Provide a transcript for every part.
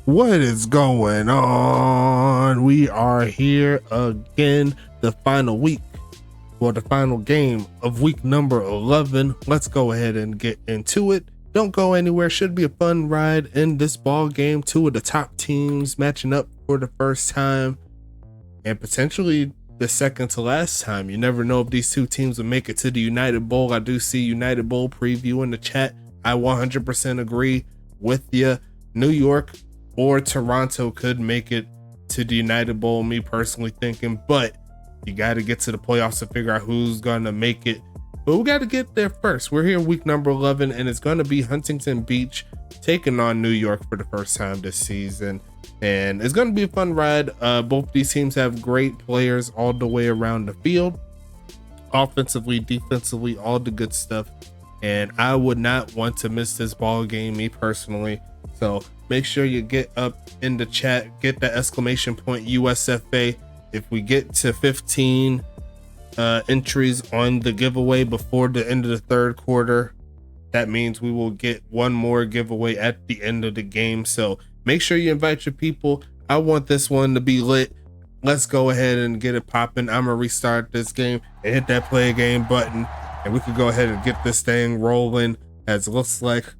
What is going on? We are here again, the final week for the final game of week number 11. Let's go ahead and get into it. Don't go anywhere. Should be a fun ride in this ball game. Two of the top teams matching up for the first time and potentially the second to last time. You never know if these two teams will make it to the United Bowl. I do see United Bowl preview in the chat. I 100% agree with you. New York or Toronto could make it to the United Bowl, me personally thinking, but you got to get to the playoffs to figure out who's going to make it. But we got to get there first. We're here week number 11, and it's going to be Huntington Beach taking on New York for the first time this season. And it's going to be a fun ride. Both these teams have great players all the way around the field. Offensively, defensively, all the good stuff. And I would not want to miss this ball game, me personally. So make sure you get up in the chat, get the exclamation point USFA. If we get to 15 entries on the giveaway before the end of the third quarter, that means we will get one more giveaway at the end of the game. So make sure you invite your people. I want this one to be lit. Let's go ahead and get it popping. I'm gonna restart this game and hit that play game button, and we could go ahead and get this thing rolling. As it looks like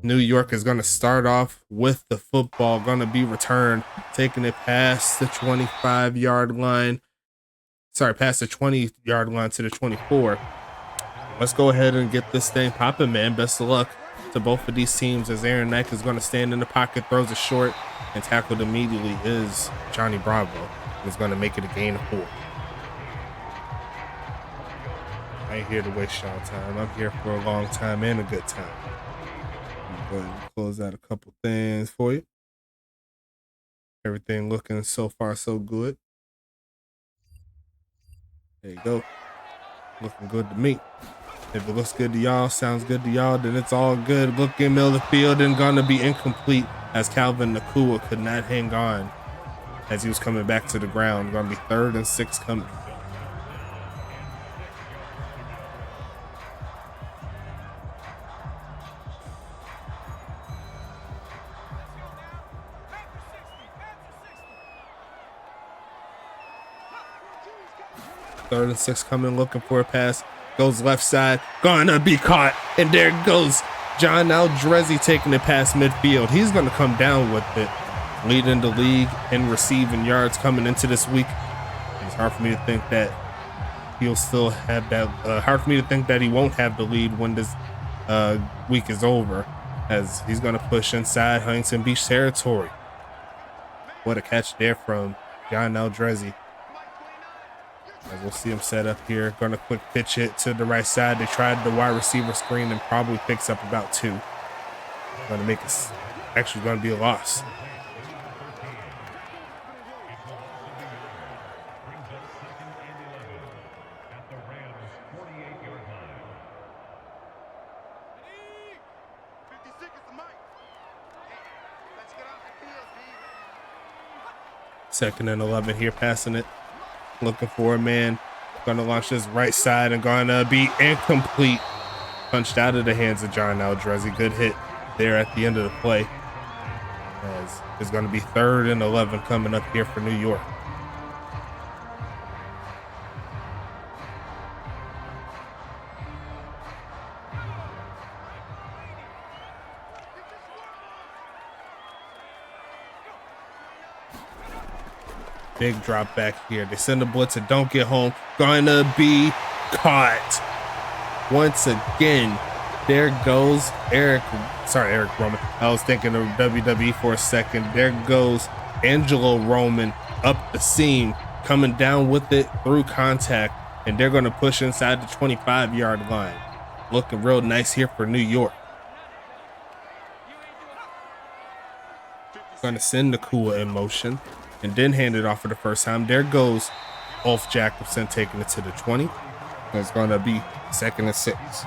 New York is going to start off with the football, going to be returned, taking it past the 25-yard line. Sorry, past the 20-yard line to the 24. Let's go ahead and get this thing popping, man. Best of luck to both of these teams, as Aaron Knight is going to stand in the pocket, throws it short, and tackled immediately is Johnny Bravo. He's going to make it a gain of 4. I ain't here to waste y'all time. I'm here for a long time and a good time. Go ahead and close out a couple things for you. Everything looking so far so good. There you go. Looking good to me. If it looks good to y'all, sounds good to y'all, then it's all good. Looking middle of the field and gonna be incomplete, as Calvin Nakua could not hang on as he was coming back to the ground. Gonna be 3rd and 6 coming. Third and 6 coming, looking for a pass. Goes left side, gonna be caught. And there goes John Aldrezi taking it past midfield. He's gonna come down with it, leading the league in receiving yards coming into this week. It's hard for me to think that he'll still have that. Hard for me to think that he won't have the lead when this week is over, as he's gonna push inside Huntington Beach territory. What a catch there from John Aldrezi. As we'll see him set up here. Going to quick pitch it to the right side. They tried the wide receiver screen and probably picks up about 2. Going to make it, actually going to be a loss. Second and 11 here, passing it. Looking for a man. Gonna launch this right side and gonna be incomplete. Punched out of the hands of John Aldrezi. Good hit there at the end of the play. As it's gonna be 3rd and 11 coming up here for New York. Big drop back here. They send a blitz and don't get home. Gonna be caught. Once again, there goes Eric Roman. I was thinking of WWE for a second. There goes Angelo Roman up the seam, coming down with it through contact. and they're going to push inside the 25-yard line. Looking real nice here for New York. Going to send Nakua in motion and then hand it off for the first time. There goes Ulf Jacobson taking it to the 20. It's going to be 2nd and 6.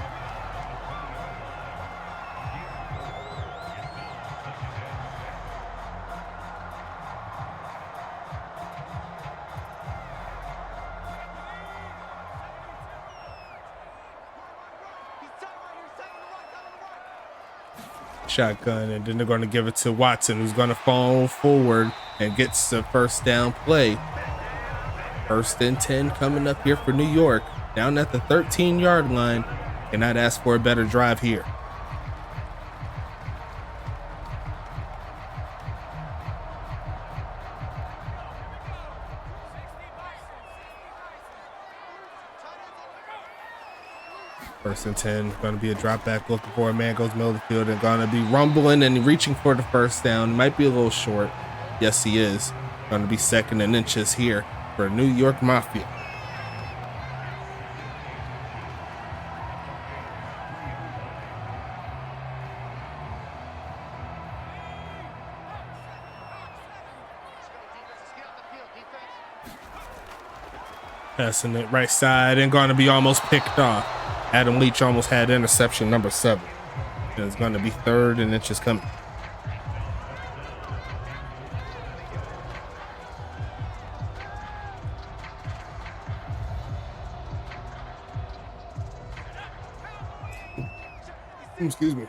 Shotgun, and then they're going to give it to Watson, who's going to fall forward and gets the first down play. 1st and 10 coming up here for New York, down at the 13-yard line. Cannot ask for a better drive here. First and 10, going to be a drop back, looking for a man, goes middle of the field, and going to be rumbling and reaching for the first down. Might be a little short. Yes, he is. Going to be 2nd and inches here for New York Mafia. Passing it right side and going to be almost picked off. Adam Leach almost had interception number 7. And it's going to be 3rd and inches coming. Excuse me.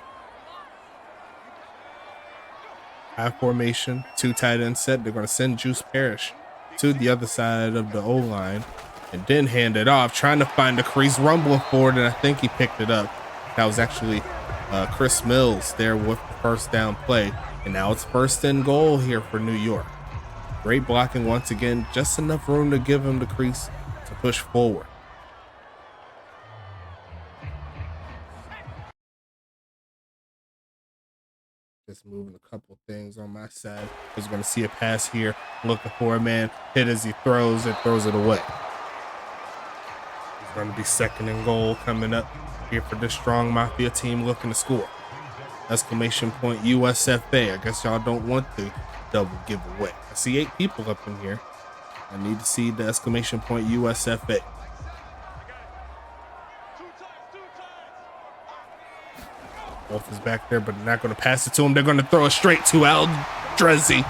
High formation, 2 tight end set. They're going to send Juice Parrish to the other side of the O-line and then hand it off, trying to find the crease, rumbling forward, and I think he picked it up. That was actually Chris Mills there with the first down play, and now it's 1st and goal here for New York. Great blocking once again, just enough room to give him the crease to push forward. Just moving a couple things on my side. He's going to see a pass here, looking for a man, hit as he throws it away. It's going to be 2nd and goal coming up here for this strong Mafia team looking to score. Exclamation point USFA. I guess y'all don't want the double giveaway. I see 8 people up in here. I need to see the exclamation point USFA. Wolf is back there, but they're not going to pass it to him. They're going to throw it straight to Aldrezi.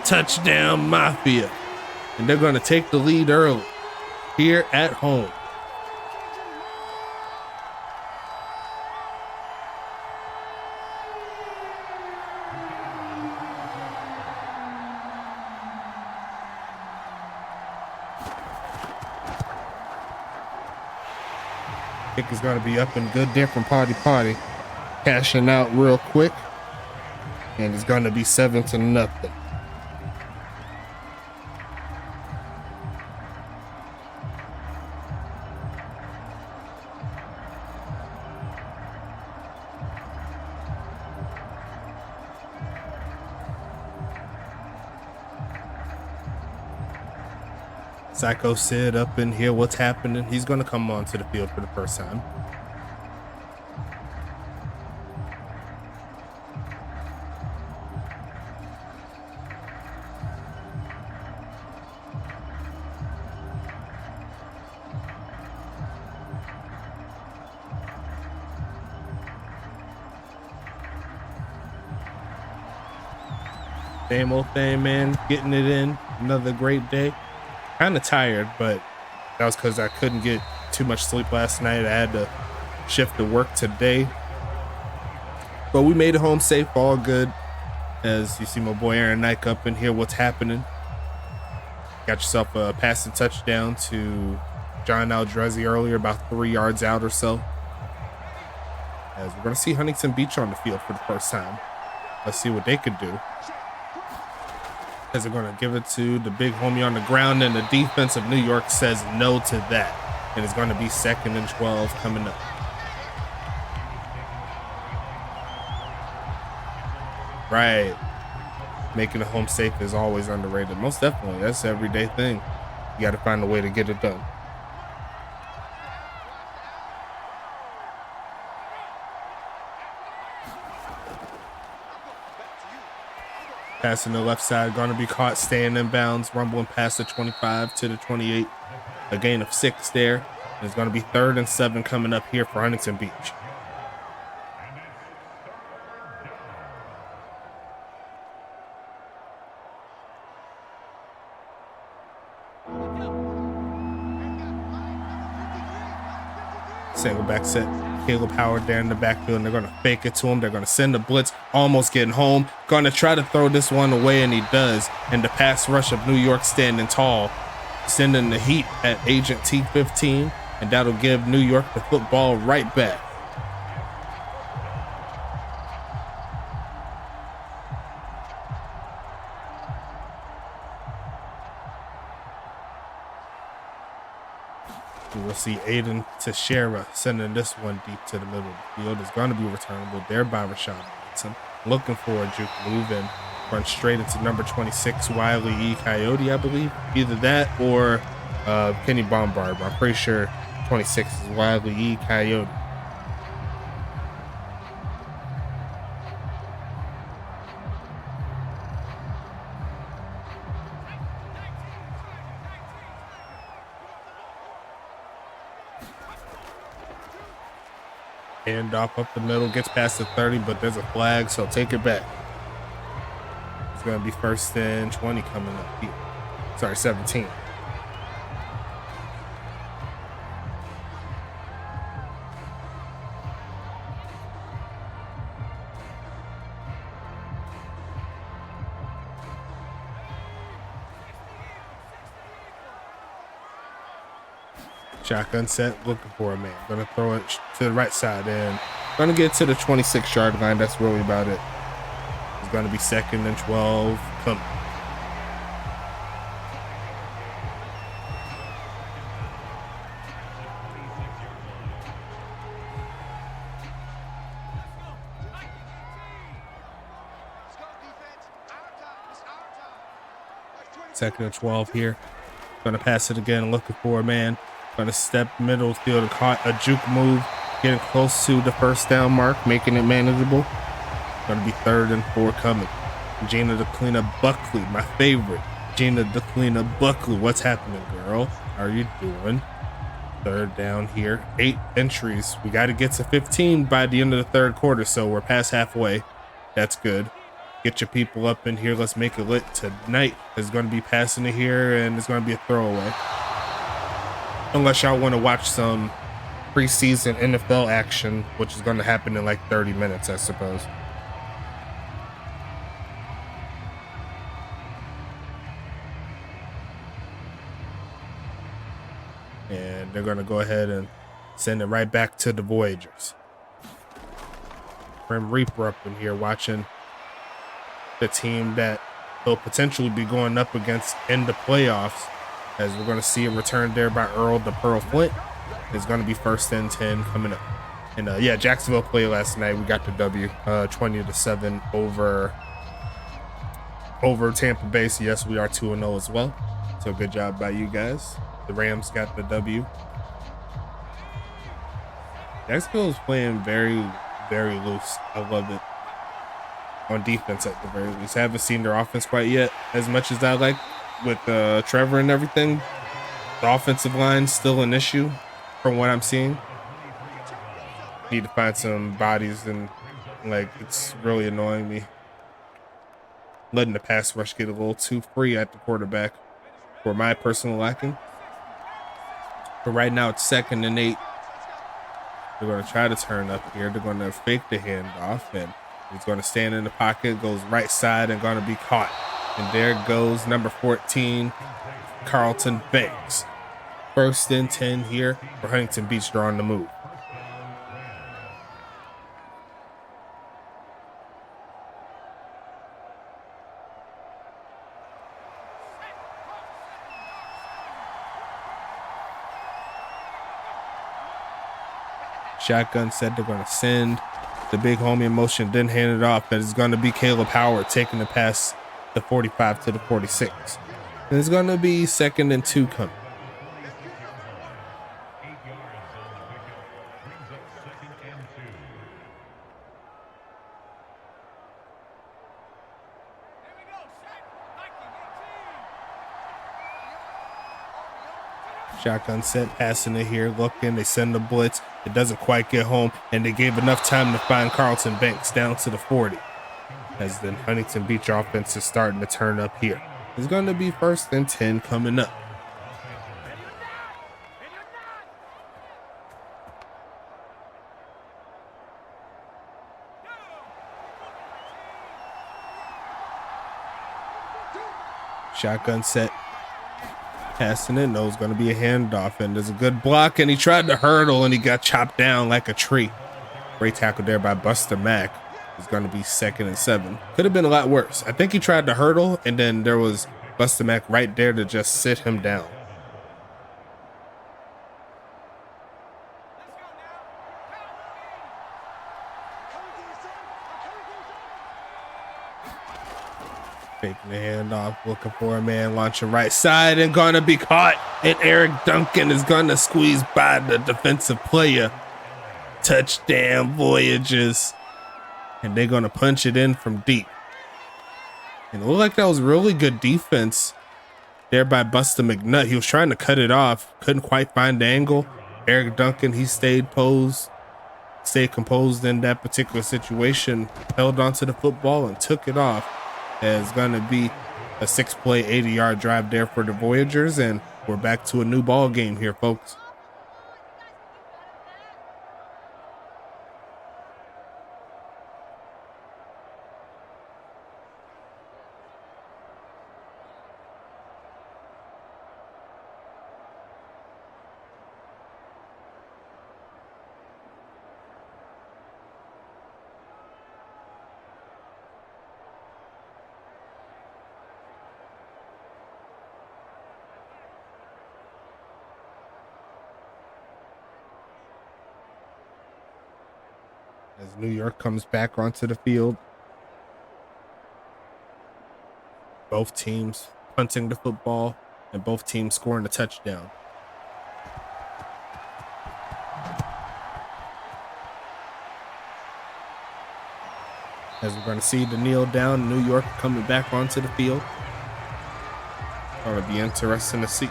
Touchdown Mafia. And they're going to take the lead early here at home. Kick is going to be up and good there from Potty. Cashing out real quick. And it's going to be 7-0. Psycho Sid up in here. What's happening? He's going to come onto the field for the first time. Same old thing, man. Getting it in. Another great day. Kind of tired, but that was because I couldn't get too much sleep last night. I had to shift to work today, but we made it home safe, all good. As you see my boy Aaron Nike up in here. What's happening? Got yourself a passing touchdown to John Aldrezi earlier, about 3 yards out or so. As we're going to see Huntington Beach on the field for the first time. Let's see what they could do. As they're going to give it to the big homie on the ground, and the defense of New York says no to that. And it's going to be 2nd and 12 coming up. Right. Making the home safe is always underrated. Most definitely. That's an everyday thing. You got to find a way to get it done. Passing the left side, going to be caught, staying in bounds, rumbling past the 25 to the 28. A gain of 6 there. It's going to be 3rd and 7 coming up here for Huntington Beach. Single back set. Caleb Howard there in the backfield, and they're going to fake it to him. They're going to send the blitz, almost getting home. Going to try to throw this one away, and he does. And the pass rush of New York standing tall, sending the heat at Agent T15, and that'll give New York the football right back. We'll see Aiden Teixeira sending this one deep to the middle of the field. It's going to be returnable there by Rashad Johnson. Looking for a juke move and run straight into number 26, Wiley E. Coyote, I believe. Either that or Kenny Bombard. I'm pretty sure 26 is Wiley E. Coyote. Hand off up the middle, gets past the 30, but there's a flag, so take it back. It's going to be 1st and 20 coming up here. Sorry, 17. Shotgun set, looking for a man. Gonna throw it to the right side and gonna get to the 26-yard line. That's really about it. It's gonna be 2nd and 12 coming. Second and 12 here. Gonna pass it again, looking for a man. Gonna step middle field and caught a juke move, getting close to the 1st down mark, making it manageable. Gonna be 3rd and 4 coming. Gina DeClina Buckley, my favorite. Gina DeClina Buckley, what's happening, girl? How are you doing? 3rd down here. 8 entries. We got to get to 15 by the end of the 3rd quarter, so we're past halfway. That's good. Get your people up in here. Let's make it lit tonight. There's going to be passing it here, and it's going to be a throwaway. Unless y'all want to watch some preseason NFL action, which is going to happen in like 30 minutes, I suppose. And they're going to go ahead and send it right back to the Voyagers. Grim Reaper up in here watching the team that will potentially be going up against in the playoffs, as we're going to see a return there by Earl the Pearl Flint. It's going to be 1st and 10 coming up. And yeah, Jacksonville played last night. We got the W, 20-7 over Tampa Bay. So yes, we are 2-0 as well. So good job by you guys. The Rams got the W. Jacksonville is playing very, very loose. I love it. On defense at the very least. Haven't seen their offense quite yet as much as I like with Trevor and everything. The offensive line's still an issue from what I'm seeing. Need to find some bodies, and like it's really annoying me. Letting the pass rush get a little too free at the quarterback for my personal liking. But right now it's 2nd and 8. They're going to try to turn up here. They're going to fake the handoff, and he's going to stand in the pocket, goes right side, and going to be caught. And there goes number 14, Carlton Banks. 1st and 10 here for Huntington Beach. They're on the move. Shotgun said they're going to send the big homie in motion, then hand it off. That is going to be Caleb Howard taking the pass, the 45 to the 46. And it's going to be 2nd and 2 coming. Shotgun set, passing it here, looking, they send the blitz. It doesn't quite get home, and they gave enough time to find Carlton Banks down to the 40. As the Huntington Beach offense is starting to turn up here. It's going to be 1st and 10 coming up. Shotgun set, passing it. No, it's going to be a handoff, and there's a good block, and he tried to hurdle, and he got chopped down like a tree. Great tackle there by Buster Mack. It's going to be 2nd and 7. Could have been a lot worse. I think he tried to hurdle, and then there was Buster Mack right there to just sit him down. Faking the handoff, looking for a man, launching right side, and going to be caught. And Eric Duncan is going to squeeze by the defensive player. Touchdown, Voyagers. And they're going to punch it in from deep. And it looked like that was really good defense there by Buster McNutt. He was trying to cut it off, couldn't quite find the angle. Eric Duncan, he stayed composed in that particular situation, held onto the football and took it off. It's going to be a 6-play, 80-yard drive there for the Voyagers, and we're back to a new ball game here, folks. As New York comes back onto the field. Both teams punting the football and both teams scoring a touchdown. As we're going to see the kneel down, New York coming back onto the field. Going to be interesting to see.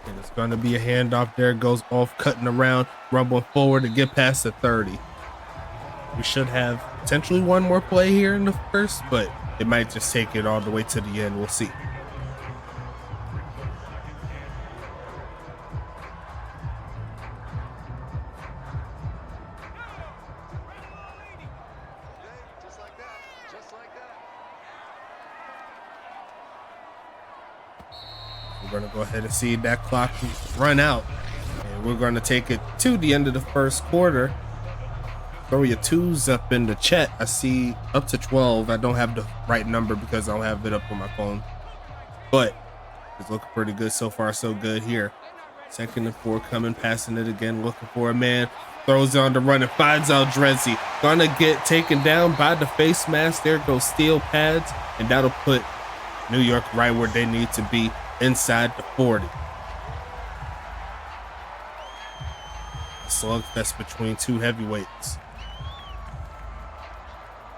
And it's going to be a handoff there. Goes off, cutting around, rumbling forward to get past the 30. We should have potentially one more play here in the first, but it might just take it all the way to the end. We'll see. We're going to go ahead and see that clock run out. And we're going to take it to the end of the first quarter. Throw your twos up in the chat. I see up to 12. I don't have the right number because I don't have it up on my phone. But it's looking pretty good so far, so good here. 2nd and 4 coming, passing it again, looking for a man. Throws on the run and finds Aldrezi. Gonna get taken down by the face mask. There goes steel pads. And that'll put New York right where they need to be, inside the 40. A slugfest between two heavyweights.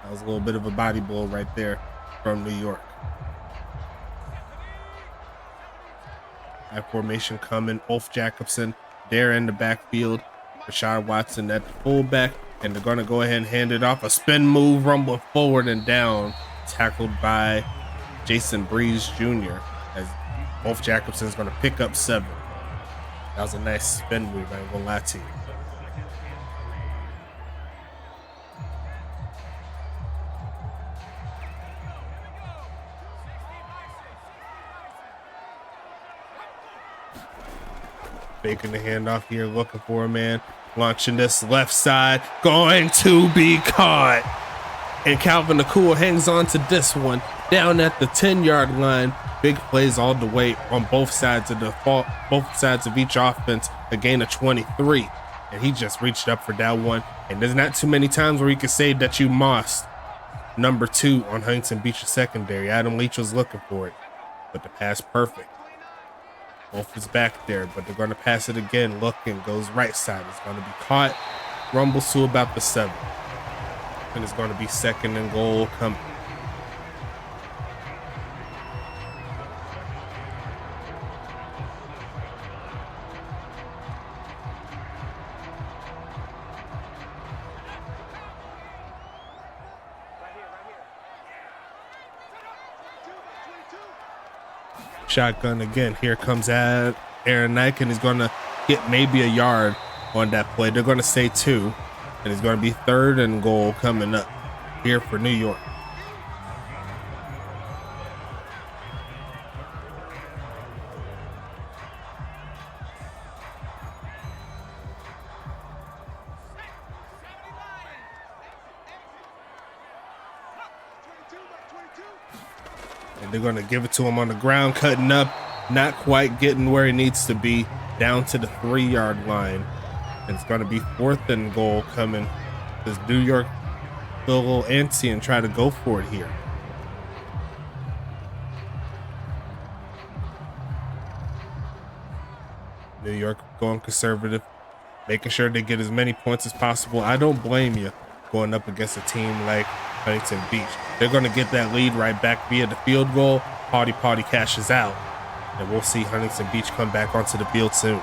That was a little bit of a body blow right there from New York. High formation coming. Ulf Jacobson there in the backfield. Rashad Watson at the fullback. And they're going to go ahead and hand it off. A spin move, rumbling forward and down. Tackled by Jason Breeze Jr. as Ulf Jacobson is going to pick up 7. That was a nice spin move, I ain't going to lie to you. Faking the handoff here, looking for a man. Launching this left side, going to be caught. And Calvin the Cool hangs on to this one down at the 10-yard line. Big plays all the way on both sides of both sides of each offense. A gain of 23. And he just reached up for that one. And there's not too many times where you can say that you mossed number 2 on Huntington Beach's secondary. Adam Leach was looking for it, but the pass perfect. Wolf is back there, but they're going to pass it again. Looking, goes right side. It's going to be caught. Rumbles to about the 7. And it's going to be 2nd and goal coming. Shotgun again. Here comes Aaron Knight, and he's going to get maybe a yard on that play. They're going to say 2, and it's going to be 3rd and goal coming up here for New York. And they're going to give it to him on the ground, cutting up, not quite getting where he needs to be, down to the 3-yard line. And it's going to be 4th and goal coming. Does New York feel a little antsy and try to go for it here? New York going conservative, making sure they get as many points as possible. I don't blame you going up against a team like Huntington Beach. They're going to get that lead right back via the field goal. Potty cashes out, and we'll see Huntington Beach come back onto the field soon.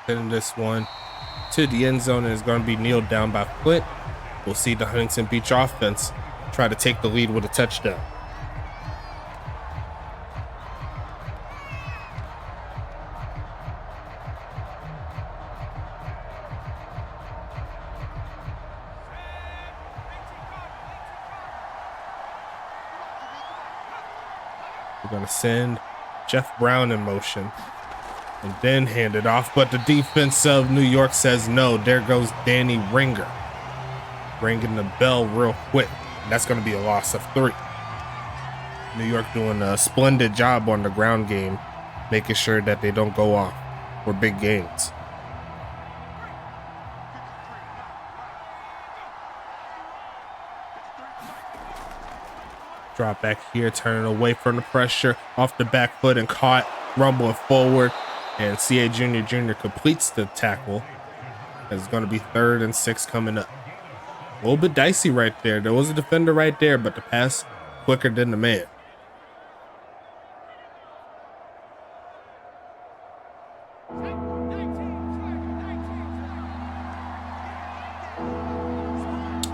Sending this one to the end zone, and is going to be kneeled down by Flint. We'll see the Huntington Beach offense try to take the lead with a touchdown. We're going to send Jeff Brown in motion and then hand it off, but the defense of New York says no. There goes Danny Ringer, ringing the bell real quick, and that's going to be a loss of 3. New York doing a splendid job on the ground game, making sure that they don't go off for big gains. Drop back here, turning away from the pressure, off the back foot and caught, rumbling forward. And C.A. Jr. completes the tackle. It's going to be 3rd and 6 coming up. A little bit dicey right there. There was a defender right there, but the pass quicker than the man.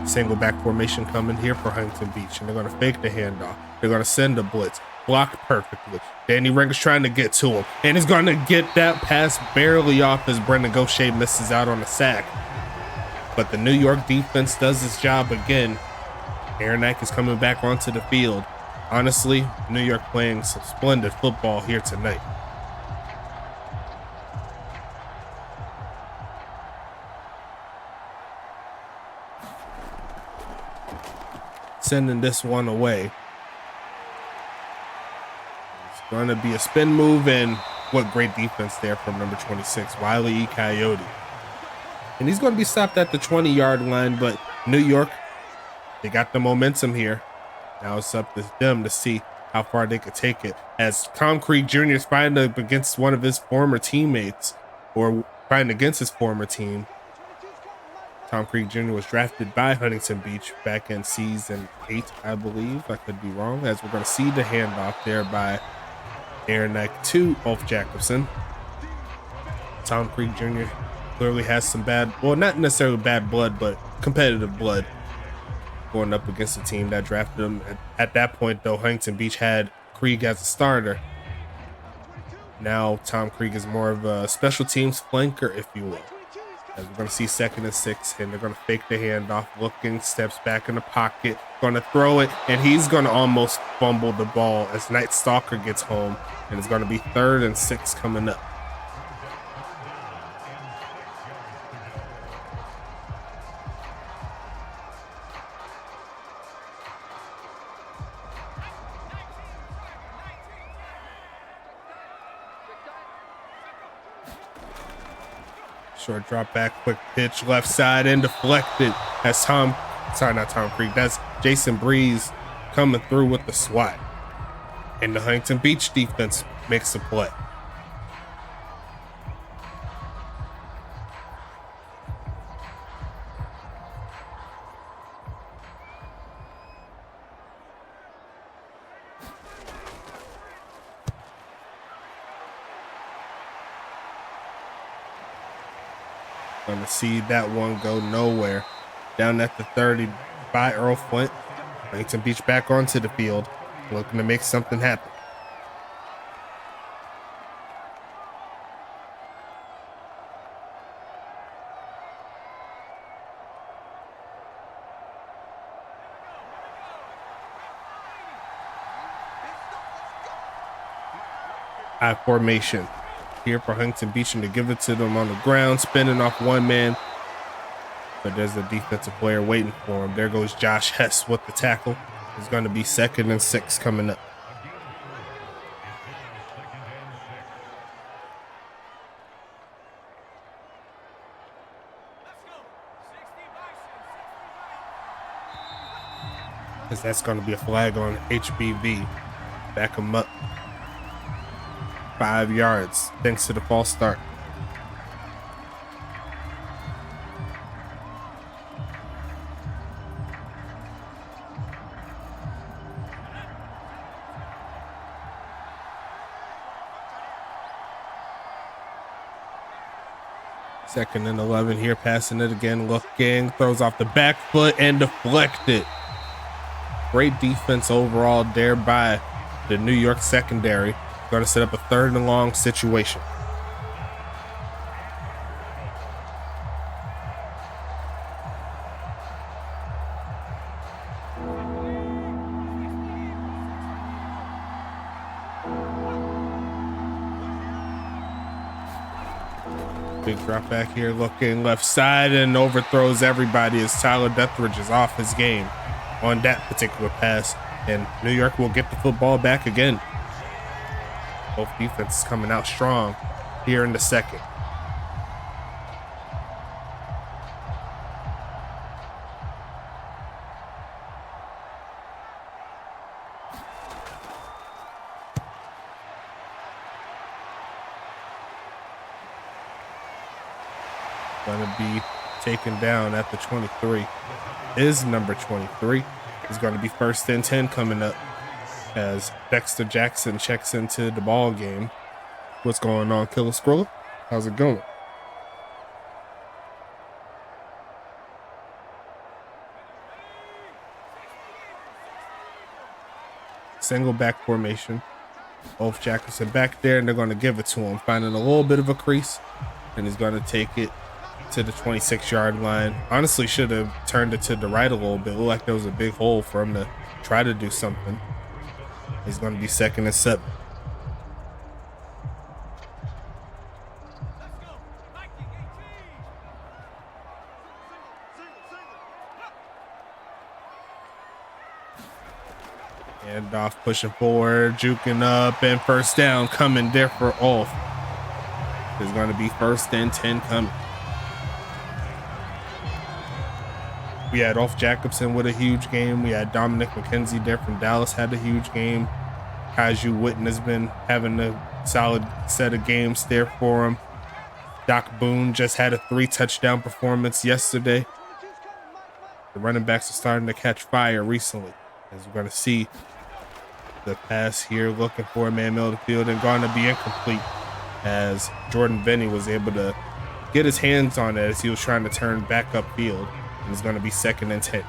Single back formation coming here for Huntington Beach, and they're going to fake the handoff. They're going to send a blitz. Blocked perfectly. Danny Ringer's trying to get to him, and he's going to get that pass barely off as Brendan Gaucher misses out on a sack. But the New York defense does its job again. Aaron Knight is coming back onto the field. Honestly, New York playing some splendid football here tonight. Sending this one away. Going to be a spin move, and what great defense there from number 26, Wiley E. Coyote. And he's going to be stopped at the 20-yard line, but New York, they got the momentum here. Now it's up to them to see how far they could take it. As Concrete Jr. is fighting against one of his former teammates, or fighting against his former team. Tom Creek Jr. was drafted by Huntington Beach back in season 8, I believe. I could be wrong, as we're going to see the handoff there by Aaron Knight to Ulf Jacobson. Tom Creek Jr. clearly has some bad, well, not necessarily bad blood, but competitive blood going up against a team that drafted him. At that point, though, Huntington Beach had Krieg as a starter. Now Tom Krieg is more of a special teams flanker, if you will. As we're going to see 2nd and 6, and they're going to fake the handoff, looking, steps back in the pocket, going to throw it, and he's going to almost fumble the ball as Night Stalker gets home, and it's going to be 3rd and 6 coming up. Short drop back, quick pitch, left side and deflected as not Tom Creek, that's Jason Breeze coming through with the swat. And the Huntington Beach defense makes a play. Gonna see that one go nowhere. Down at the 30 by Earl Flint. Huntington Beach back onto the field, looking to make something happen. High formation here for Huntington Beach, and to give it to them on the ground, spinning off one man. But there's a defensive player waiting for him. There goes Josh Hess with the tackle. It's going to be 2nd and 6 coming up. Because that's going to be a flag on HBV. Back him up. 5 yards thanks to the false start. Second and 11 here, passing it again, looking, throws off the back foot and deflected. Great defense overall there by the New York secondary. Going to set up a 3rd and long situation. Big drop back here, looking left side and overthrows everybody as Tyler Deathridge is off his game on that particular pass. And New York will get the football back again. Both defenses coming out strong here in the second. Going to be taken down at the 23. Is number 23. Is going to be 1st and 10 coming up as Dexter Jackson checks into the ball game. What's going on, Killer Scroller? How's it going? Single back formation. Ulf Jacobson back there, and they're going to give it to him, finding a little bit of a crease, and he's going to take it to the 26-yard line. Honestly, should have turned it to the right a little bit. It looked like there was a big hole for him to try to do something. He's going to be 2nd and 7. And off, pushing forward, juking up, and 1st down coming there for Ulf. It's going to be 1st and 10 coming. We had Ulf Jacobson with a huge game. We had Dominic McKenzie there from Dallas, had a huge game. Kaiju Witten has been having a solid set of games there for him. Doc Boone just had a 3-touchdown performance yesterday. The running backs are starting to catch fire recently, as we're going to see the pass here, looking for a man middle of the field and going to be incomplete, as Jordan Benny was able to get his hands on it as he was trying to turn back upfield, and it's going to be 2nd and 10.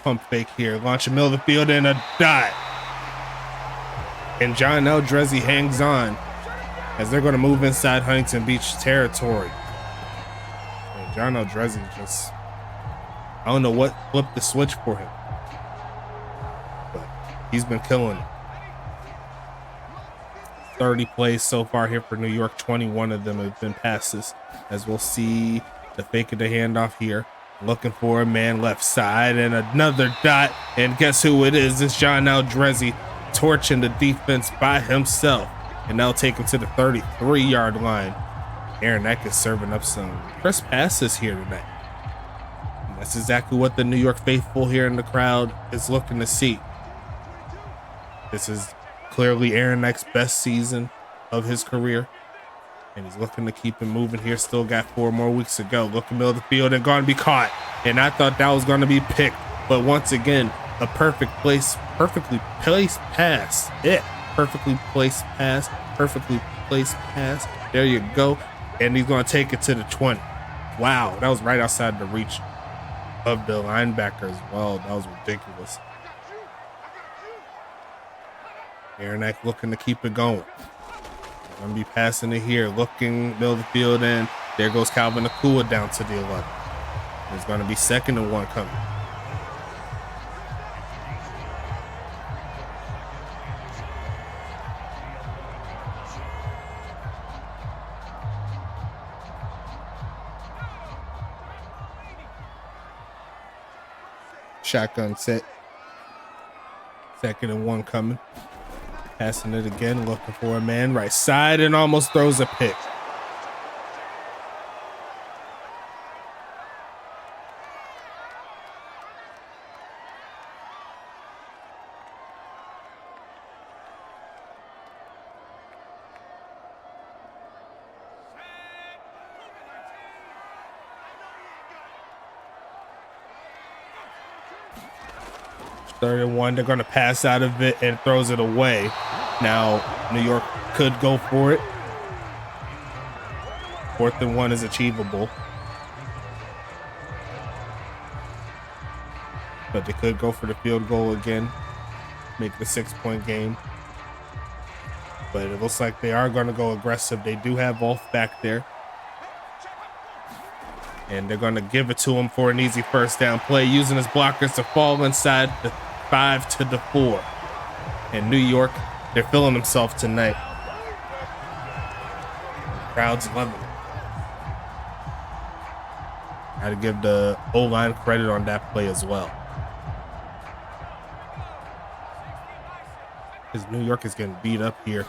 Pump fake here, launch a middle of the field and a dot. And John Eldrezzi hangs on as they're going to move inside Huntington Beach territory. And John Eldrezzi just, I don't know what flipped the switch for him, but he's been killing it. 30 plays so far here for New York. 21 of them have been passes, as we'll see the fake of the handoff here. Looking for a man left side and another dot. And guess who it is? It's John Eldrezzi torching the defense by himself. And they'll take him to the 33-yard line. Aaron Eck is serving up some crisp passes here tonight. And that's exactly what the New York faithful here in the crowd is looking to see. This is clearly Aaron Eck's best season of his career. And he's looking to keep it moving here. Still got 4 more weeks to go. Looking middle of the field and going to be caught. And I thought that was going to be picked. But once again, a perfectly placed pass. Perfectly placed pass. Perfectly placed pass. There you go. And he's going to take it to the 20. Wow, that was right outside the reach of the linebacker as well. That was ridiculous. Aaron Eck looking to keep it going. Gonna be passing it here, looking middle of the field, and there goes Calvin Akua down to the 11. It's gonna be 2nd and 1 coming. Shotgun set. 2nd and 1 coming. Passing it again, looking for a man right side and almost throws a pick. Third and 1, they're going to pass out of it and throws it away. Now, New York could go for it. 4th and 1 is achievable. But they could go for the field goal again, make it a 6-point game. But it looks like they are going to go aggressive. They do have Wolf back there. And they're going to give it to him for an easy first down play, using his blockers to fall inside the 5 to the 4. And New York, they're feeling themselves tonight. Crowd's loving it. Got to give the O-line credit on that play as well. Because New York is getting beat up here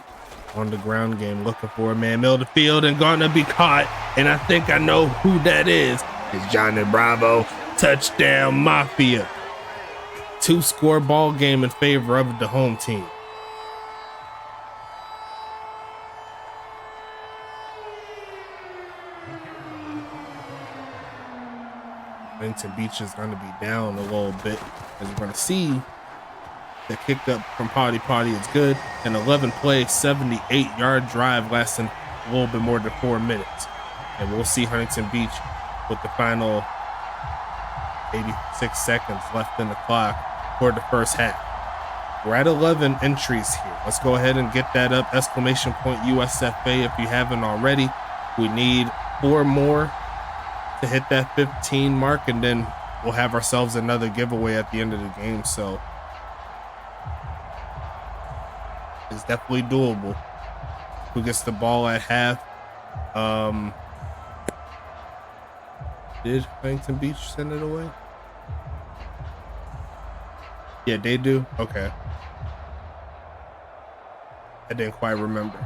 on the ground game, looking for a man middle of the field and going to be caught. And I think I know who that is. It's Johnny Bravo. Touchdown, Mafia. 2-score ball game in favor of the home team. Huntington Beach is going to be down a little bit, as we're going to see the kick up from Potty is good. An 11-play, 78-yard drive lasting a little bit more than 4 minutes. And we'll see Huntington Beach with the final 86 seconds left in the clock for the first half. We're at 11 entries here. Let's go ahead and get that up. Exclamation point USFA if you haven't already. We need 4 more to hit that 15 mark, and then we'll have ourselves another giveaway at the end of the game. So it's definitely doable. Who gets the ball at half? Did Huntington Beach send it away? Yeah, they do. Okay. I didn't quite remember.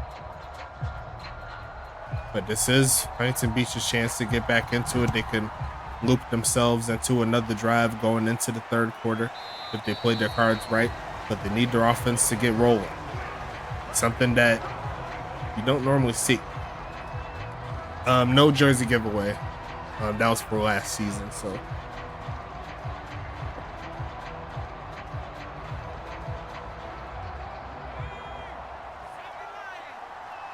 But this is Huntington Beach's chance to get back into it. They can loop themselves into another drive going into the third quarter if they play their cards right, but they need their offense to get rolling. Something that you don't normally see. No jersey giveaway. That was for last season, so.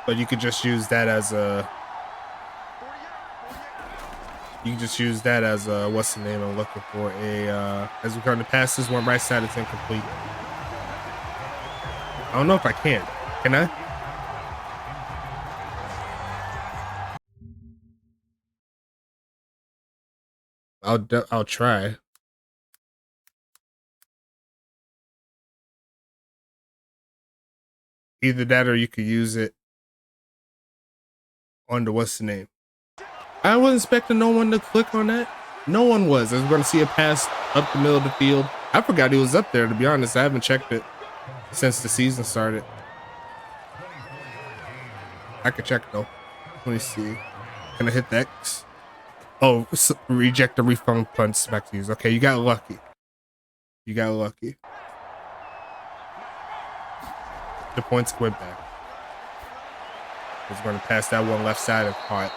But you could just use that as a. You can just use that as a, what's the name I'm looking for? As we come to pass this one right side, it's incomplete. I don't know if I can. Can I? I'll try. Either that or you could use it on the, what's the name? I wasn't expecting no one to click on that. No one was. I was going to see a pass up the middle of the field. I forgot he was up there, to be honest. I haven't checked it since the season started. I could check though. Let me see. Can I hit the X? Oh, reject the refund punch back to use. Okay, you got lucky. You got lucky. The points went back. He's going to pass that one left side and caught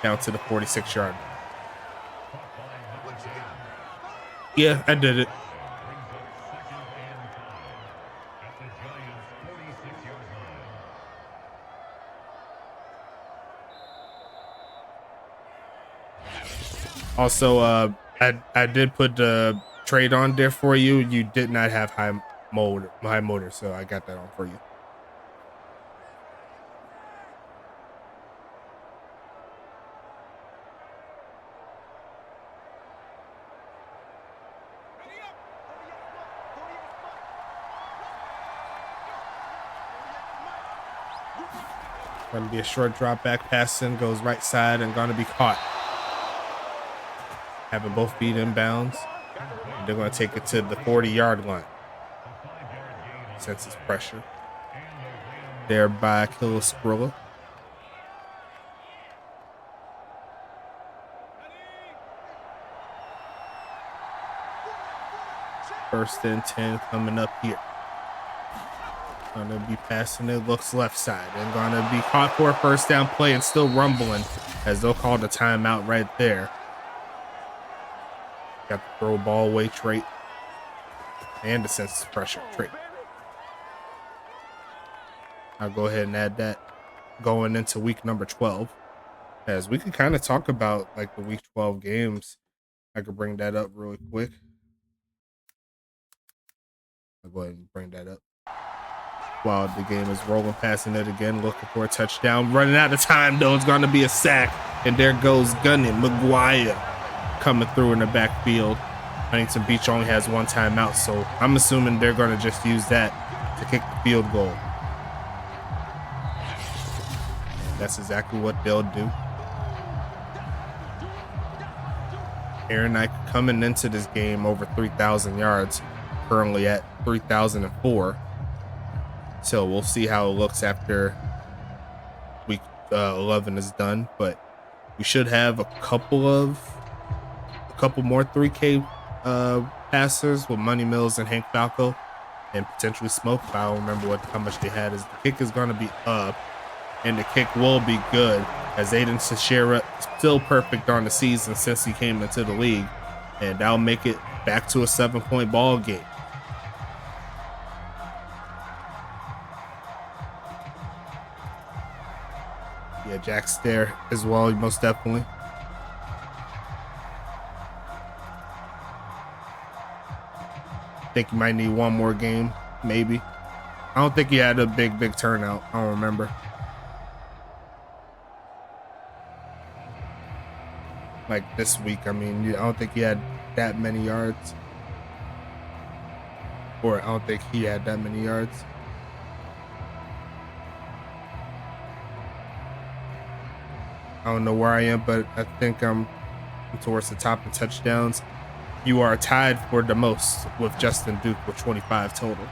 down to the 46-yard. Yeah, I did it. Also, I did put the trade on there for you. You did not have high motor, so I got that on for you. Going to be a short drop back passing, goes right side and going to be caught. Having both feet inbounds. And they're going to take it to the 40-yard line. Senses pressure. There by Kilo Skrilla. First and 10 coming up here. Gonna be passing it, looks left side, and gonna be caught for a first down play and still rumbling as they'll call the timeout right there. Got the throw ball away trait and the sense of pressure trait. I'll go ahead and add that going into week number 12. As we could kind of talk about like the week 12 games. I could bring that up really quick. I'll go ahead and bring that up. While the game is rolling, passing it again, looking for a touchdown. Running out of time, though. It's going to be a sack. And there goes Gunny McGuire coming through in the backfield. Huntington Beach only has one timeout, so I'm assuming they're going to just use that to kick the field goal. And that's exactly what they'll do. Aaron Knight coming into this game over 3,000 yards, currently at 3,004. So we'll see how it looks after week 11 is done, but we should have a couple more 3K passers with Money Mills and Hank Falco, and potentially Smoke. I don't remember how much they had. Is the kick is going to be up, and the kick will be good, as Aiden Sashera still perfect on the season since he came into the league, and that'll make it back to a 7-point ball game. Yeah, Jack's there as well, most definitely. I think he might need one more game, maybe. I don't think he had a big turnout. I don't remember. Like this week, I mean, I don't think he had that many yards. Or I don't think he had that many yards. I don't know where I am, but I think I'm towards the top in touchdowns. You are tied for the most with Justin Duke with 25 total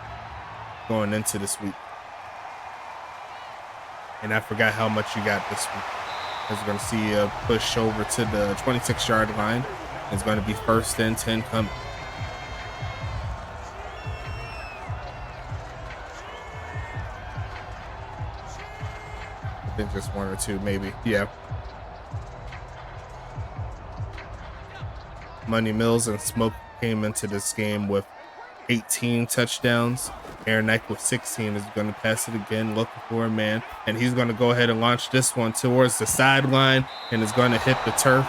going into this week. And I forgot how much you got this week. As we're going to see a push over to the 26-yard line. It's going to be 1st and 10 coming. I think just 1 or 2, maybe. Yeah. Money Mills and Smoke came into this game with 18 touchdowns. Aaron Knight with 16 is going to pass it again, looking for a man, and he's going to go ahead and launch this one towards the sideline, and it's going to hit the turf,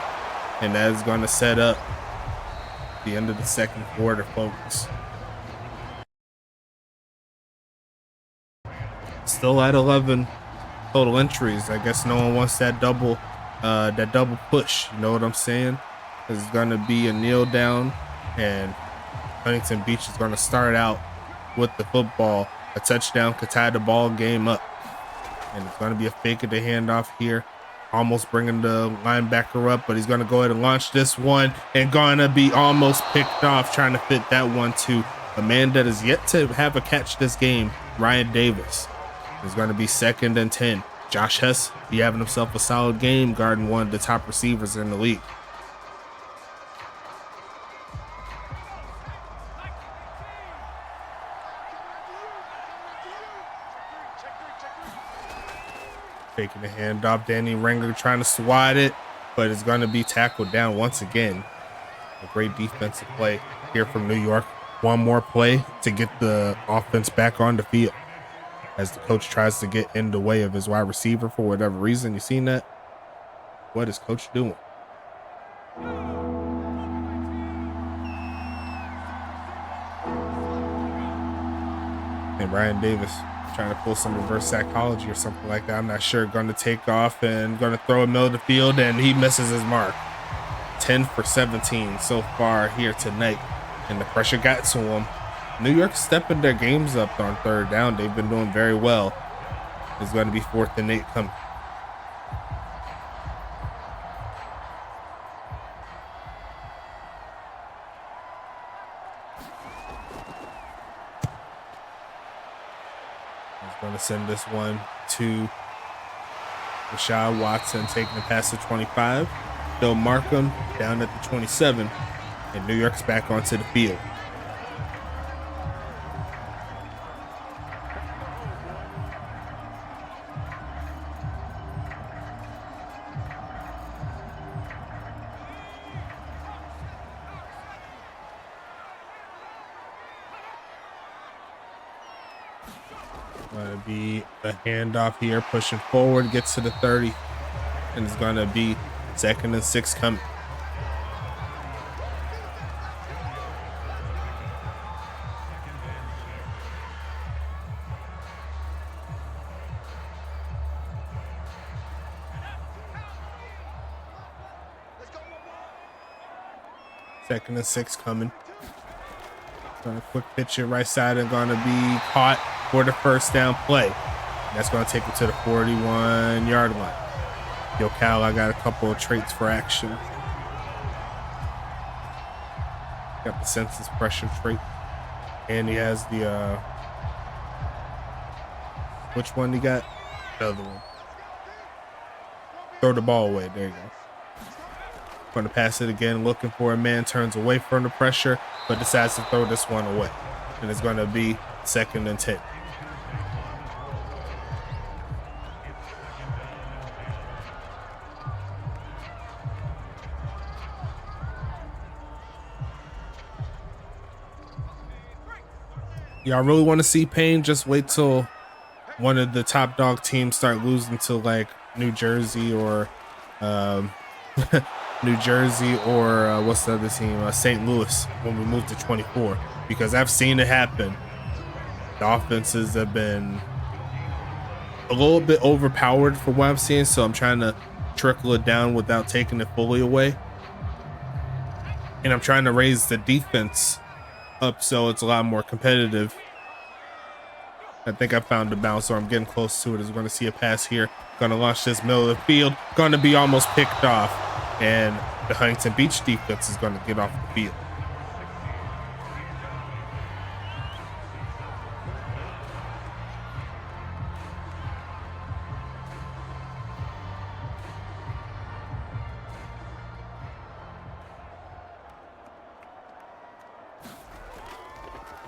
and that is going to set up the end of the second quarter, folks. Still at 11 total entries. I guess no one wants that double push. You know what I'm saying? It's going to be a kneel down, and Huntington Beach is going to start out with the football. A touchdown could tie the ball game up, and it's going to be a fake of the handoff here, almost bringing the linebacker up, but he's going to go ahead and launch this one, and going to be almost picked off, trying to fit that one to a man that is yet to have a catch this game, Ryan Davis. It's going to be 2nd and 10. Josh Hess, he having himself a solid game, guarding one of the top receivers in the league. Taking the handoff, Danny Ranger trying to swat it, but it's going to be tackled down once again. A great defensive play here from New York. One more play to get the offense back on the field as the coach tries to get in the way of his wide receiver for whatever reason. You seen that? What is coach doing? And Ryan Davis trying to pull some reverse psychology or something like that. I'm not sure. Going to take off and going to throw a middle of the field, and he misses his mark. 10 for 17 so far here tonight, and the pressure got to him. New York stepping their games up on 3rd down. They've been doing very well. It's going to be 4th and 8 coming. Going to send this one to Rashad Watson, taking the pass to 25. They'll mark him down at the 27, and New York's back onto the field. Going to be a handoff here, pushing forward, gets to the 30, and it's going to be 2nd and 6 coming. Second and 6 coming. Going to quick pitch it right side and going to be caught for the 1st down play. And that's going to take it to the 41-yard line. Yo, Cal, I got a couple of traits for action. Got the census pressure trait. And he has the, which one he got? The other one. Throw the ball away. There you go. Going to pass it again, looking for a man, turns away from the pressure, but decides to throw this one away. And it's going to be 2nd and 10. Y'all really want to see pain? Just wait till one of the top dog teams start losing to like New Jersey or New Jersey or what's the other team? St. Louis, when we move to 24, because I've seen it happen. The offenses have been a little bit overpowered for what I'm seeing, so I'm trying to trickle it down without taking it fully away. And I'm trying to raise the defense up so it's a lot more competitive. I think I found the bounce, or I'm getting close to it. Is going to see a pass here. Going to launch this middle of the field. Going to be almost picked off. And the Huntington Beach defense is going to get off the field.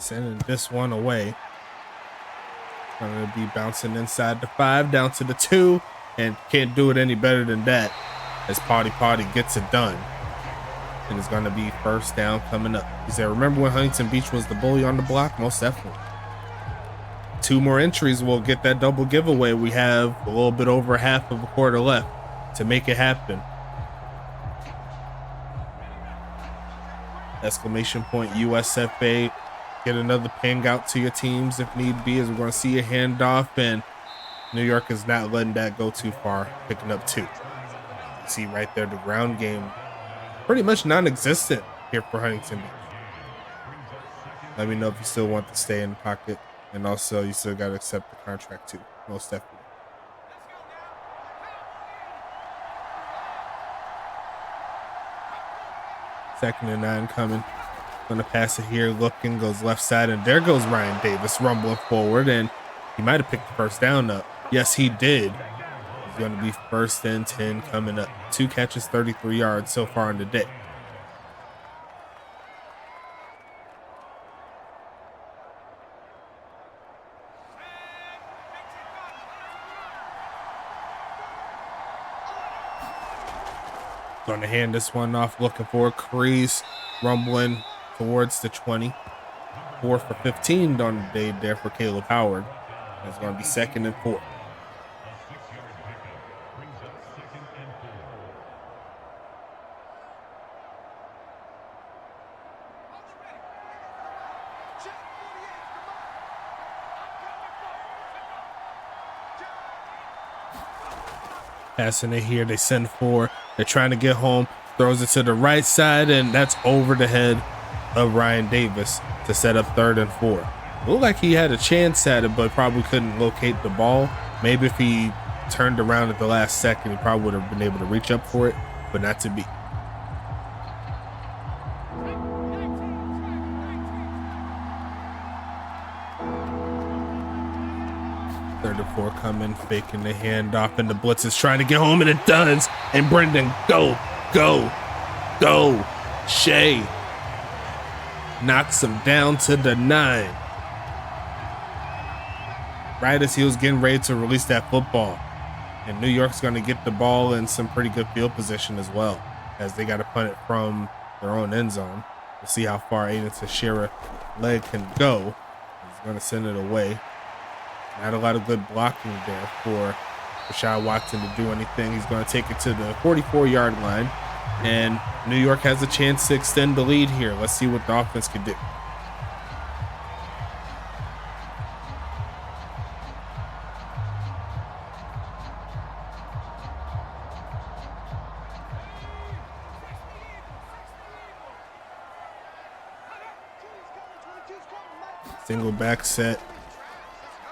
Sending this one away. Going to be bouncing inside the 5, down to the 2, and can't do it any better than that as Potty gets it done. And it's going to be first down coming up. He said, remember when Huntington Beach was the bully on the block? Most definitely. 2 more entries will get that double giveaway. We have a little bit over half of a quarter left to make it happen. Exclamation point USFA. Get another ping out to your teams if need be, as we're going to see a handoff, and New York is not letting that go too far, picking up 2. You see right there the ground game pretty much non-existent here for Huntington Beach. Let me know if you still want to stay in the pocket, and also you still got to accept the contract too, most definitely. Second and 9 coming. Gonna pass it here, looking, goes left side, and there goes Ryan Davis rumbling forward, and he might have picked the first down up. Yes, he did. He's gonna be first and 10 coming up. 2 catches, 33 yards so far in the day. Gonna hand this one off, looking for a crease, rumbling towards the 20. 4 for 15 on the day there for Caleb Howard. It's going to be 2nd and 4. Passing it here, they send 4. They're trying to get home. Throws it to the right side, and that's over the head of Ryan Davis to set up 3rd and 4. Looked like he had a chance at it, but probably couldn't locate the ball. Maybe if he turned around at the last second, he probably would have been able to reach up for it, but not to be. Third and 4 coming, faking the handoff, and the blitz is trying to get home, and it does. And Brendan, go. Shea knocks him down to the 9. Right as he was getting ready to release that football. And New York's going to get the ball in some pretty good field position as well, as they got to punt it from their own end zone. We'll see how far Aiden Teixeira's leg can go. He's going to send it away. Not a lot of good blocking there for Rashad Watson to do anything. He's going to take it to the 44-yard line, and New York has a chance to extend the lead here. Let's see what the offense can do. Single back set.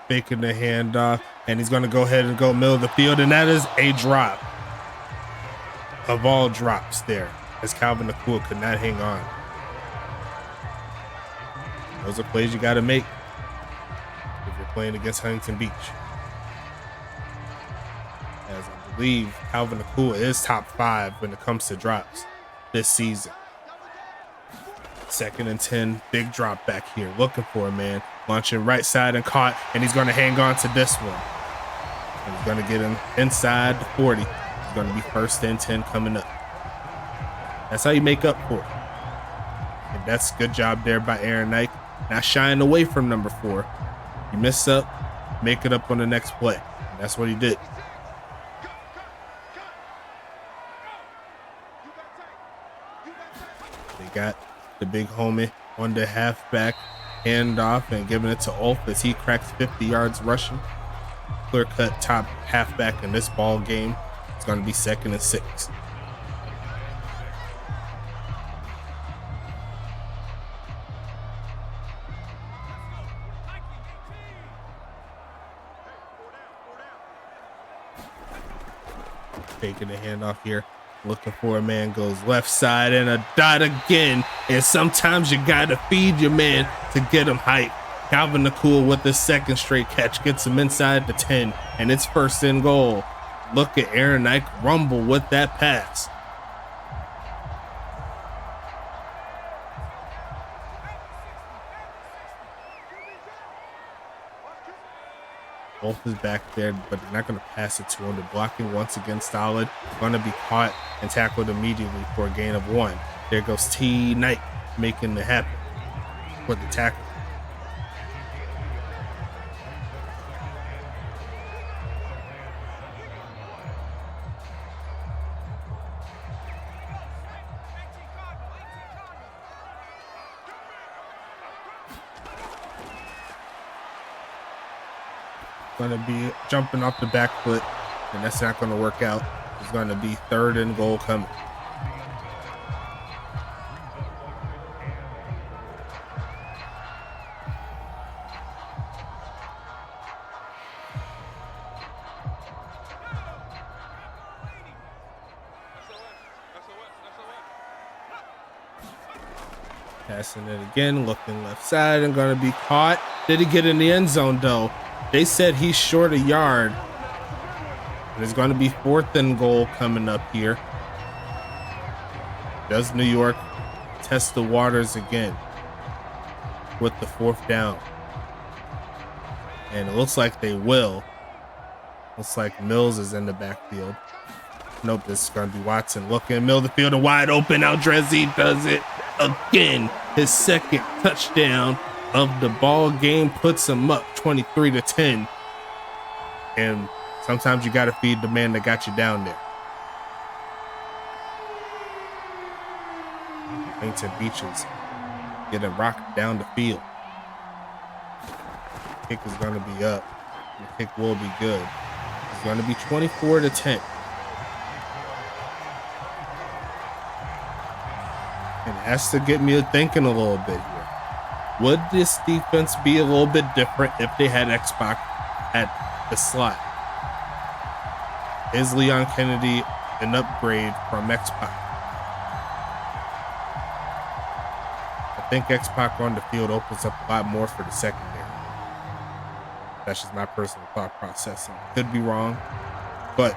Faking the handoff, and he's going to go ahead and go middle of the field, and that is a drop of all drops there, as Calvin Nakua could not hang on. Those are plays you got to make if you're playing against Huntington Beach. As I believe Calvin Nakua is top 5 when it comes to drops this season. 2nd and 10, big drop back here, looking for a man, launching right side and caught, and he's going to hang on to this one. And he's going to get him inside the 40. It's going to be 1st and 10 coming up. That's how you make up for it. And that's a good job there by Aaron Knight, not shying away from number 4. You mess up, make it up on the next play. And that's what he did. They got the big homie on the halfback handoff and giving it to Ulf as he cracks 50 yards rushing. Clear cut top halfback in this ball game. It's going to be 2nd and 6. Taking the handoff here. Looking for a man, goes left side and a dot again. And sometimes you got to feed your man to get him hype. Calvin Nakua with the 2nd straight catch gets him inside the 10, and it's 1st and goal. Look at Aaron Knight rumble with that pass. Wolf is back there, but they're not going to pass it to him. They're blocking once again solid. Going to be caught and tackled immediately for a gain of 1. There goes T Knight making it happen with the tackle. Going to be jumping off the back foot, and that's not going to work out. It's going to be 3rd and goal coming. Passing it again, looking left side and going to be caught. Did he get in the end zone though? They said he's short a yard. And it's going to be 4th and goal coming up here. Does New York test the waters again with the 4th down? And it looks like they will. Looks like Mills is in the backfield. Nope, this is going to be Watson looking. Middle of the field and wide open. Aldrezi does it again. His 2nd touchdown of the ball game puts him up 23-10. And sometimes you got to feed the man that got you down there. Huntington Beaches getting rocked down the field. Kick is going to be up. The kick will be good. It's going to be 24-10. And it has to get me thinking a little bit here. Would this defense be a little bit different if they had X-Pac at the slot? Is Leon Kennedy an upgrade from X-Pac? I think X-Pac on the field opens up a lot more for the secondary. That's just my personal thought process. Could be wrong, but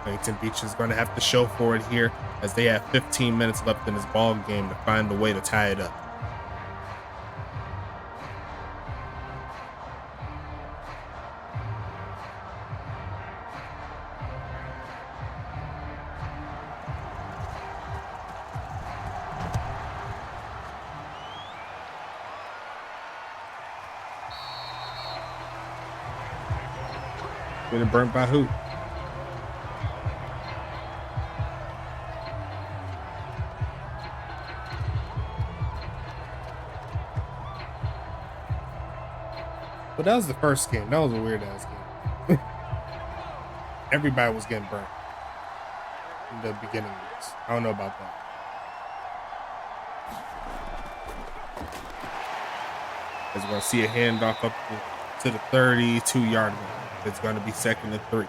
Huntington Beach is going to have to show for it here as they have 15 minutes left in this ball game to find a way to tie it up. Getting burnt by who? But that was the first game. That was a weird ass game. Everybody was getting burnt in the beginning of this. I don't know about that. As we're going to see a handoff up to the 32-yard line. It's going to be 2nd and 3.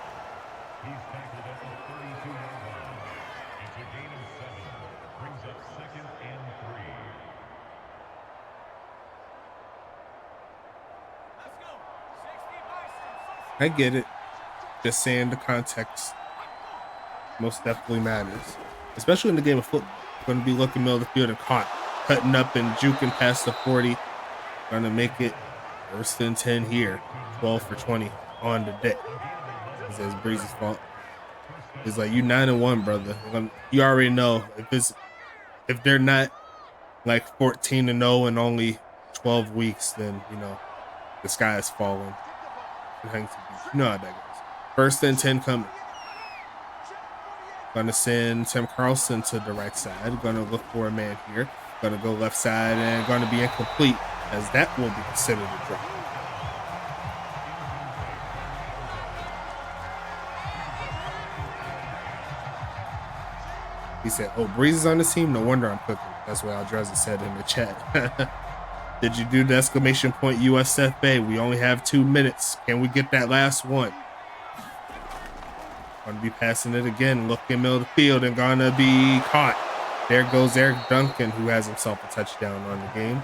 I get it. Just saying the context most definitely matters. Especially in the game of football. Going to be looking middle of the field and caught. Cutting up and juking past the 40. Going to make it 1st and 10 here. 12 for 20 on the day. This is Breeze's fault. It's like, you 9-1, brother. You already know if they're not like 14-0 in only 12 weeks, then you know the sky is falling. You know how that goes. 1st and 10 coming. Gonna send Tim Carlson to the right side. Gonna look for a man here. Gonna go left side and gonna be incomplete, as that will be considered a drop. He said, oh, Breeze is on the team? No wonder I'm cooking. That's what Aldrezi said in the chat. Did you do the exclamation point USFA? We only have 2 minutes. Can we get that last one? Gonna be passing it again. Looking middle of the field and gonna be caught. There goes Eric Duncan, who has himself a touchdown on the game.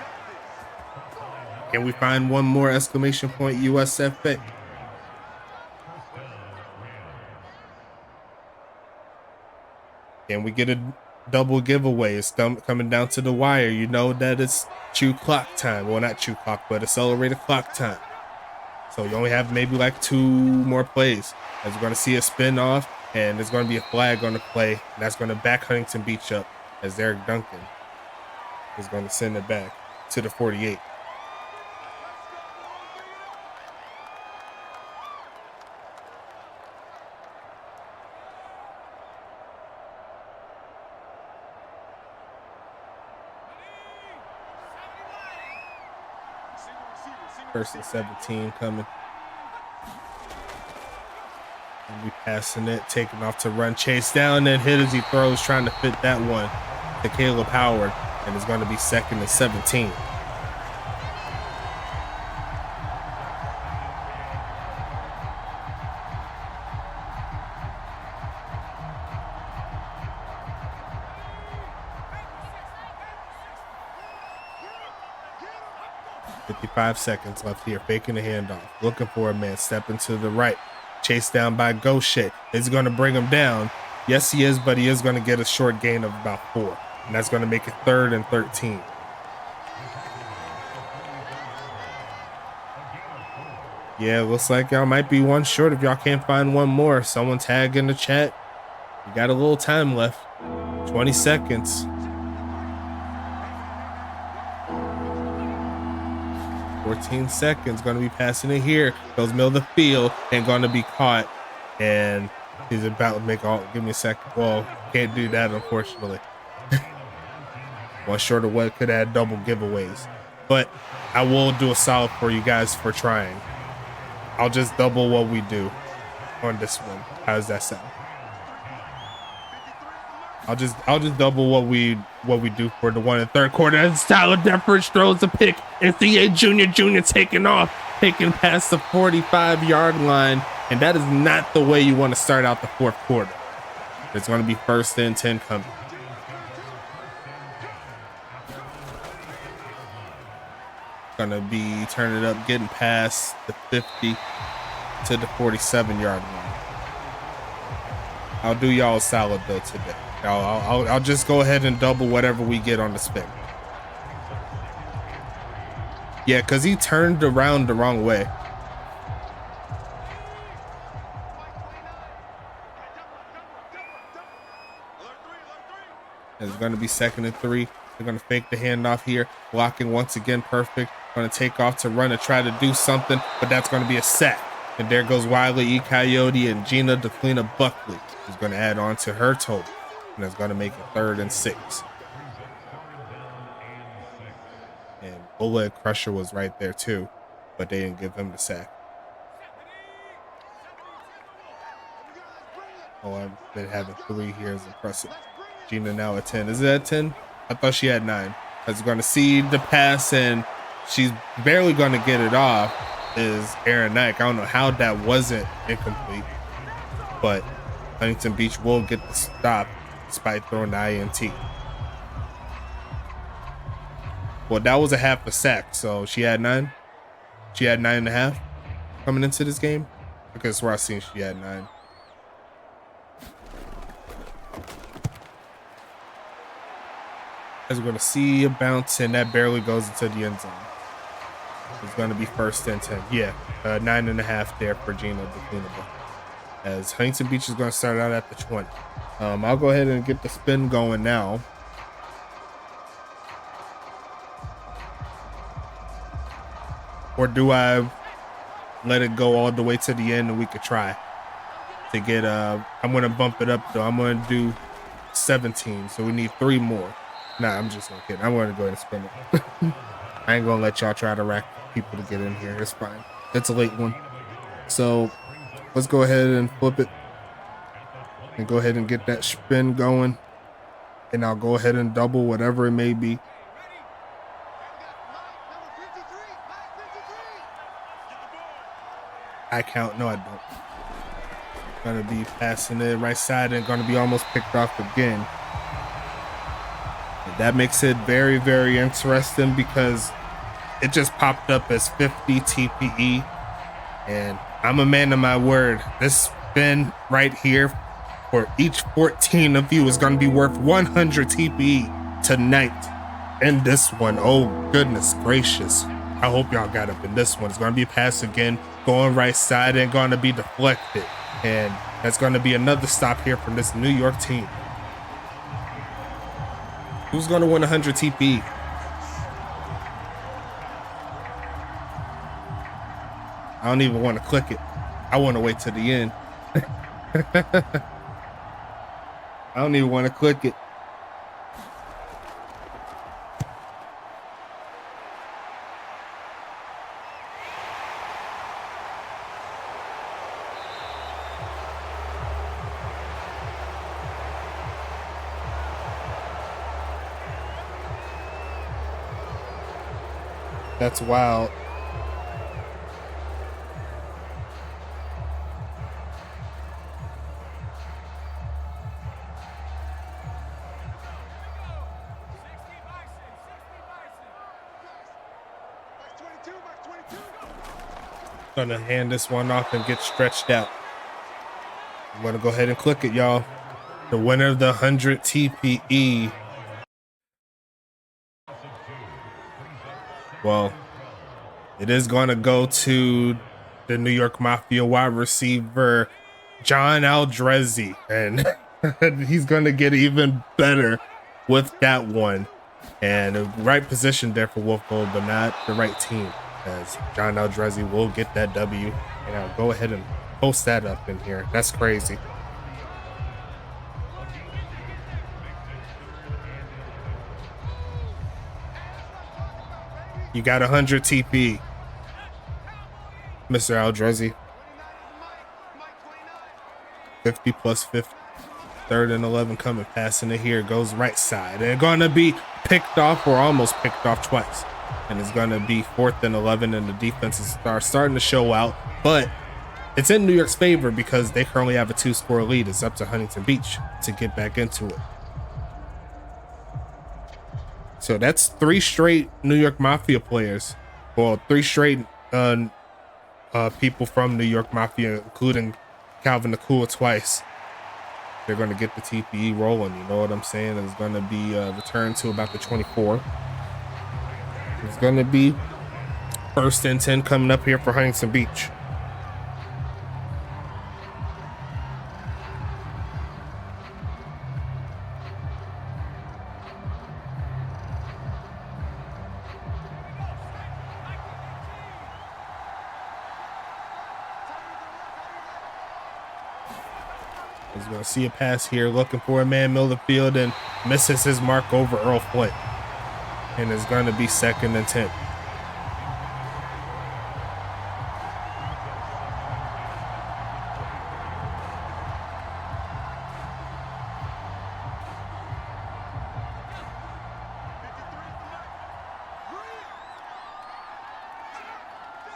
Can we find one more exclamation point USFA? Can we get a double giveaway? It's coming down to the wire. You know that it's chew clock time. Well, not chew clock, but accelerated clock time. So you only have maybe like 2 more plays. As we're going to see a spin off, and there's going to be a flag on the play, and that's going to back Huntington Beach up as Eric Duncan is going to send it back to the 48. First and 17 coming. And we passing it, taking off to run, chase down, and hit as he throws, trying to fit that one to Caleb Howard, and it's going to be 2nd and 17. .55 seconds left here, faking the handoff, looking for a man, stepping to the right, chased down by Gaucher. Is going to bring him down. Yes, he is, but he is going to get a short gain of about 4, and that's going to make it 3rd and 13. Yeah, looks like y'all might be one short if y'all can't find one more. Someone tag in the chat. You got a little time left, 20 seconds. 14 seconds, going to be passing it here. Goes middle of the field and going to be caught. And he's about to make all, give me a second. Well, can't do that, unfortunately. One short of what could add double giveaways. But I will do a solid for you guys for trying. I'll just double what we do on this one. How does that sound? I'll just double what we do for the 1 and 3rd quarter. As Tyler Deference throws a pick, and CA Jr. taking off, taking past the 45-yard line, and that is not the way you want to start out the 4th quarter. It's going to be 1st and 10 coming. Going to be turning it up, getting past the 50 to the 47-yard line. I'll do y'all a solid though today. I'll just go ahead and double whatever we get on the spin. Yeah, because he turned around the wrong way. It's going to be 2nd and 3. They're going to fake the handoff here. Blocking once again, perfect. Going to take off to run and try to do something, but that's going to be a sack. And there goes Wiley E. Coyote, and Gina DeClina Buckley is going to add on to her total. And that's going to make it 3rd and 6. And Bullet Crusher was right there too, but they didn't give him the sack. Oh, I've been having 3 here is impressive. Gina now at 10. Is it at 10? I thought she had 9. I was going to see the pass, and she's barely going to get it off. Is Aaron Knight. I don't know how that wasn't incomplete, but Huntington Beach will get the stop despite throwing the INT. Well, that was a half a sack, so she had 9. She had 9.5 coming into this game. Okay, that's where I seen she had 9. As we're going to see a bounce, and that barely goes into the end zone. It's going to be 1st and 10. Yeah, 9.5 there for Gina DeClina. As Huntington Beach is going to start out at the 20. I'll go ahead and get the spin going now. Or do I let it go all the way to the end and we could try to get I'm going to bump it up though. I'm going to do 17, so we need 3 more. Nah, I'm just gonna kid. I'm going to go ahead and spin it. I ain't going to let y'all try to rack people to get in here. It's fine. It's a late one. So let's go ahead and flip it and go ahead and get that spin going. And I'll go ahead and double whatever it may be. I count. No, I don't. Gonna be passing it right side and gonna be almost picked off again. And that makes it very, very interesting because it just popped up as 50 TPE. And I'm a man of my word. This spin right here for each 14 of you is gonna be worth 100 TPE tonight. And this one, oh goodness gracious. I hope y'all got up in this one. It's going to be a pass again, going right side and going to be deflected. And that's going to be another stop here from this New York team. Who's going to win 100 TP? I don't even want to click it. I want to wait to the end. I don't even want to click it. That's wild. Gonna hand this one off and get stretched out. I'm gonna go ahead and click it, y'all. The winner of the 100 TPE. Well, it is gonna go to the New York Mafia wide receiver, John Aldrezi, and he's gonna get even better with that one. And the right position there for Wolfgold, but not the right team, as John Aldrezi will get that W. And I'll go ahead and post that up in here. That's crazy. You got 100 TP, Mr. Aldrezi. 50 plus 50. 3rd and 11 coming, passing it here. Goes right side. And gonna be picked off, or almost picked off twice. And it's gonna be 4th and 11, and the defenses are starting to show out. But it's in New York's favor because they currently have a 2-score lead. It's up to Huntington Beach to get back into it. So that's 3 straight New York Mafia players. Well, 3 straight people from New York Mafia, including Calvin Nakua twice. They're going to get the TPE rolling, you know what I'm saying? It's going to be returned to about the 24. It's going to be 1st and 10 coming up here for Huntington Beach. He's going to see a pass here, looking for a man middle of the field, and misses his mark over Earl Flint. And it's going to be 2nd and 10.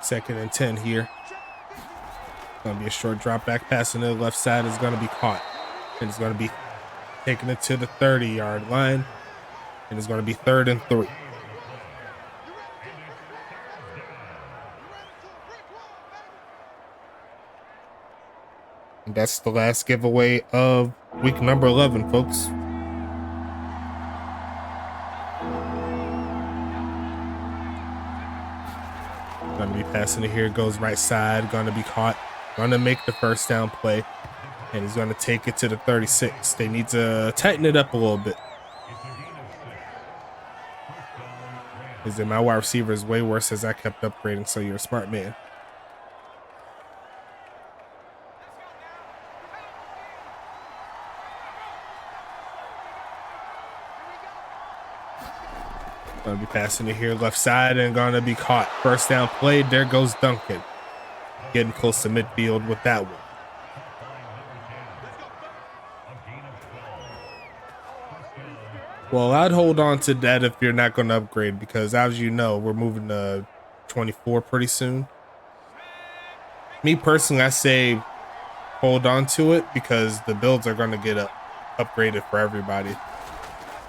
Second and 10 here. Going to be a short drop back pass to the left side. Is going to be caught, and it's going to be taking it to the 30-yard line, and it's going to be 3rd and 3. And that's the last giveaway of week number 11, folks. Going to be passing it here. Goes right side. Going to be caught. Going to make the 1st down play, and he's going to take it to the 36. They need to tighten it up a little bit. Is that my wide receiver is way worse as I kept upgrading, so you're a smart man. Going to be passing it here left side and going to be caught. 1st down play. There goes Duncan. Getting close to midfield with that one. Well, I'd hold on to that if you're not going to upgrade, because as you know, we're moving to 24 pretty soon. Me personally, I say hold on to it because the builds are going to get upgraded for everybody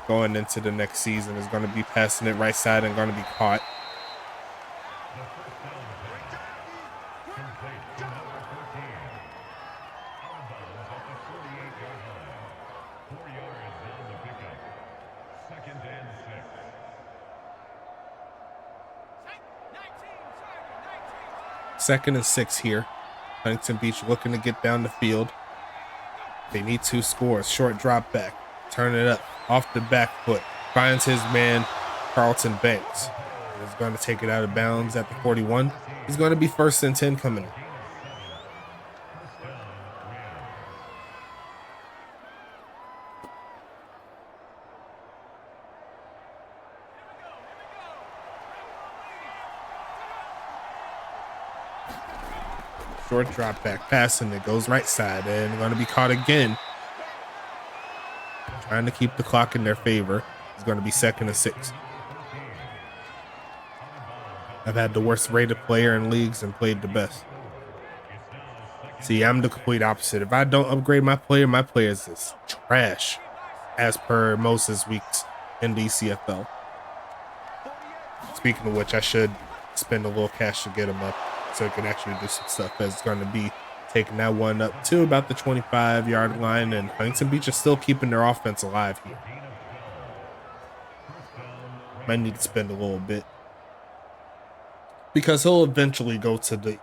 going into the next season. Is going to be passing it right side and going to be caught. 2nd and 6 here. Huntington Beach looking to get down the field. They need 2 scores. Short drop back. Turn it up. Off the back foot. Finds his man, Carlton Banks. He's going to take it out of bounds at the 41. He's going to be 1st and 10 coming in. Short drop back passing it goes right side and going to be caught again. Trying to keep the clock in their favor. It's going to be 2nd and 6. I've had the worst rated player in leagues and played the best. See, I'm the complete opposite. If I don't upgrade my players is trash, as per most this week's in the CFL. Speaking of which, I should spend a little cash to get him up so he can actually do some stuff. That's going to be taking that one up to about the 25-yard line, and Huntington Beach is still keeping their offense alive here. Might need to spend a little bit because he'll eventually go to the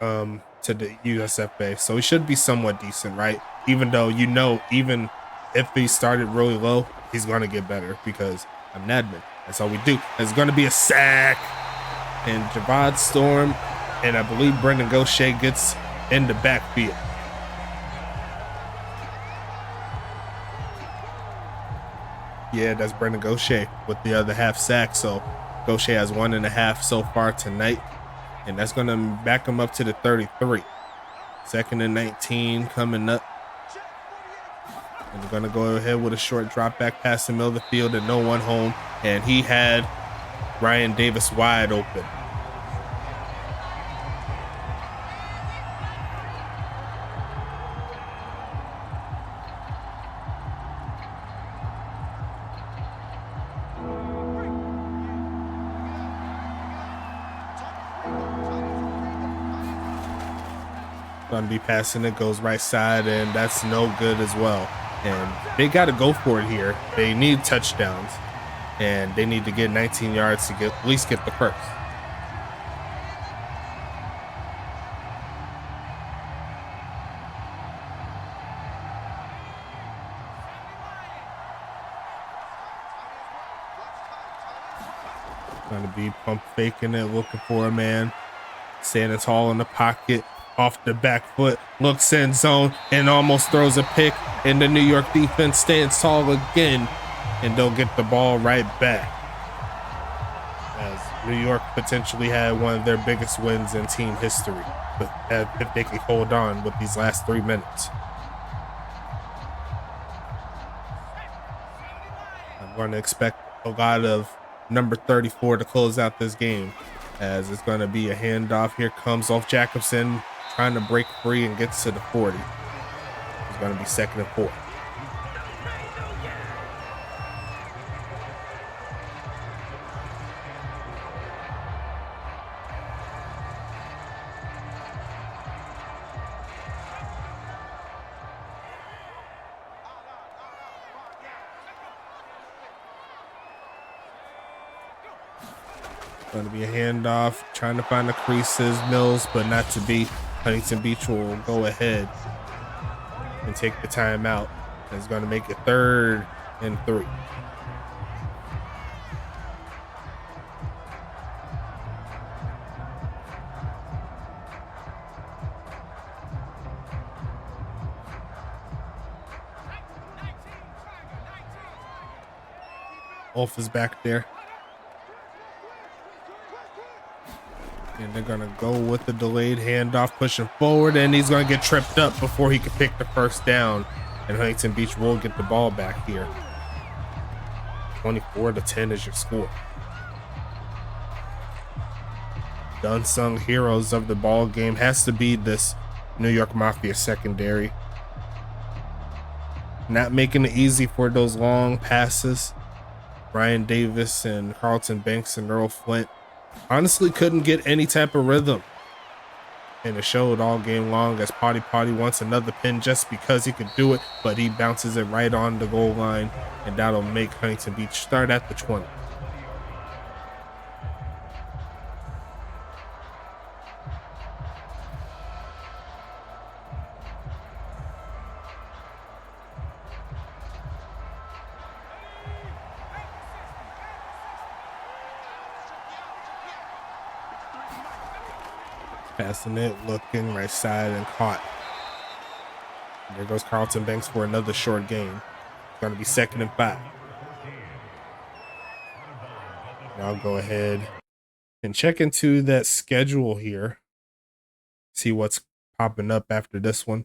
USFA, so he should be somewhat decent, right? Even though, you know, even if he started really low, he's going to get better because I'm an admin. That's all we do. There's going to be a sack, and Javad Storm and I believe Brendan Gaucher gets in the backfield. Yeah, that's Brendan Gaucher with the other half sack. So Gaucher has 1.5 so far tonight, and that's going to back him up to the 33. 2nd and 19 coming up. And they're going to go ahead with a short drop back pass in the middle of the field and no one home. And he had Ryan Davis wide open. Going to be passing it, goes right side, and that's no good as well. And they got to go for it here. They need touchdowns, and they need to get 19 yards to at least get the first. Going to be pump faking it, looking for a man. Standing tall in the pocket. Off the back foot, looks in zone and almost throws a pick, and the New York defense stands tall again, and they'll get the ball right back. As New York potentially had one of their biggest wins in team history, but if they can hold on with these last 3 minutes. I'm going to expect a lot of number 34 to close out this game, as it's going to be a handoff. Here comes off Jacobson, trying to break free and gets to the 40. It's going to be 2nd and 4. Going to be a handoff, trying to find the creases, Mills, but not to be. Huntington Beach will go ahead and take the timeout. It's going to make it 3rd and 3. Wolf is back there. And they're going to go with the delayed handoff, pushing forward, and he's going to get tripped up before he can pick the first down. And Huntington Beach will get the ball back here. 24-10 is your score. The unsung heroes of the ball game has to be this New York Mafia secondary. Not making it easy for those long passes. Ryan Davis and Carlton Banks and Earl Flint honestly couldn't get any type of rhythm, and it showed all game long as Potty wants another pin just because he could do it, but he bounces it right on the goal line, and that'll make Huntington Beach start at the 20. Passing it, looking right side and caught. There goes Carlton Banks for another short game. It's going to be 2nd and 5. And I'll go ahead and check into that schedule here. See what's popping up after this one.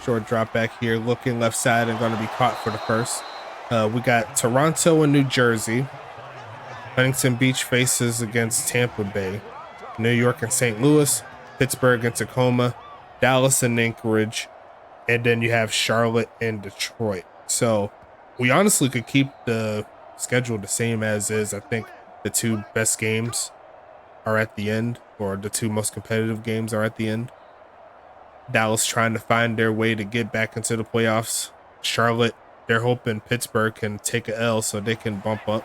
Short drop back here, looking left side and going to be caught for the first. We got Toronto and New Jersey. Huntington Beach faces against Tampa Bay. New York and St. Louis. Pittsburgh and Tacoma. Dallas and Anchorage. And then you have Charlotte and Detroit. So we honestly could keep the schedule the same as is. I think the 2 best games are at the end, or the 2 most competitive games are at the end. Dallas trying to find their way to get back into the playoffs. Charlotte, they're hoping Pittsburgh can take a L so they can bump up.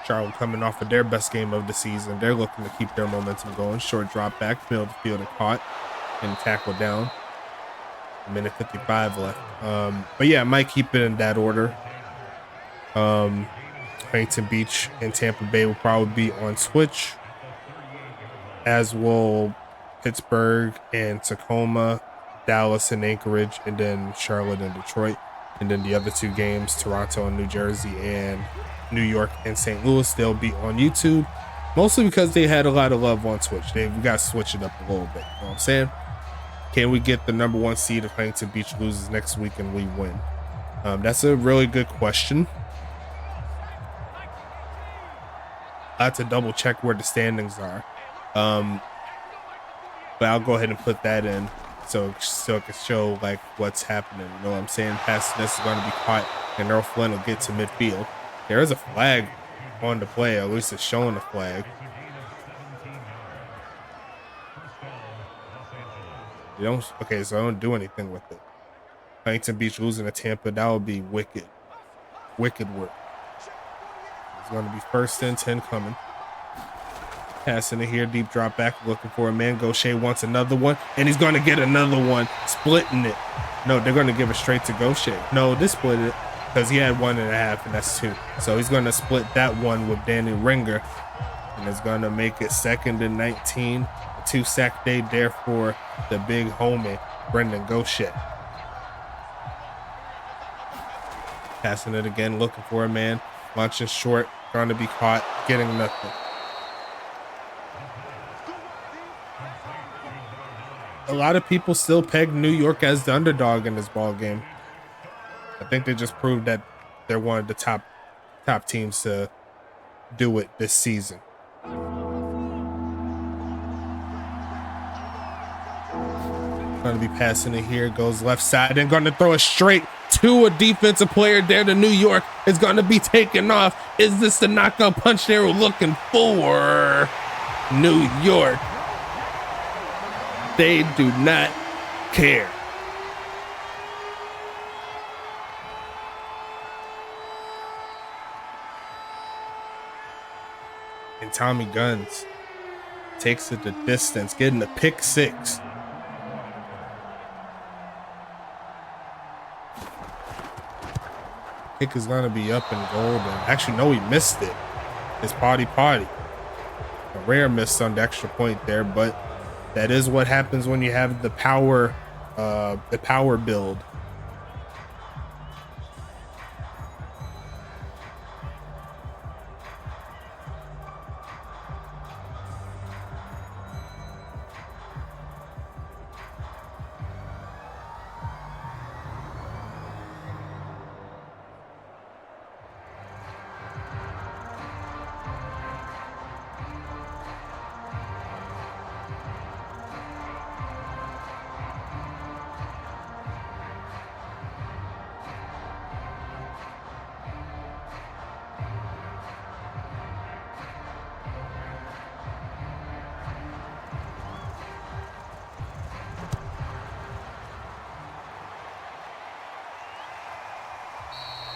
Charlotte coming off of their best game of the season. They're looking to keep their momentum going. Short drop back, middle of the field and caught and tackled down. 1:55 left. But yeah, I might keep it in that order. Huntington Beach and Tampa Bay will probably be on Twitch, as will Pittsburgh and Tacoma, Dallas and Anchorage, and then Charlotte and Detroit. And then the other 2 games, Toronto and New Jersey and New York and St. Louis, they'll be on YouTube, mostly because they had a lot of love on Twitch. We got to switch it up a little bit. You know what I'm saying? Can we get the number 1 seed if Huntington Beach loses next week and we win? That's a really good question. I have to double check where the standings are. But I'll go ahead and put that in so it can show like what's happening. You know what I'm saying? Pass this is going to be caught, and Earl Flynn will get to midfield. There is a flag on the play, at least it's showing a flag. You don't, okay, so I don't do anything with it. Huntington Beach losing to Tampa, that would be wicked. Wicked work. It's going to be 1st and 10 coming. Passing it here, deep drop back, looking for a man. Gaucher wants another one, and he's going to get another one, splitting it. No, they're going to give it straight to Gaucher. No, they split it because he had 1.5, and that's 2. So he's going to split that one with Danny Ringer, and it's going to make it 2nd and 19. 2-sack day there for the big homie, Brendan Gaucher. Passing it again, looking for a man. Launching short, going to be caught, getting nothing. A lot of people still peg New York as the underdog in this ball game. I think they just proved that they're one of the top teams to do it this season. Going to be passing it here, goes left side and going to throw it straight to a defensive player there. The New York is going to be taken off. Is this the knockout punch they were looking for? New York, they do not care. And Tommy Guns takes it the distance, getting the pick 6. Kick is going to be up and golden. Actually, no, he missed it. It's potty. A rare miss on the extra point there, but that is what happens when you have the power build.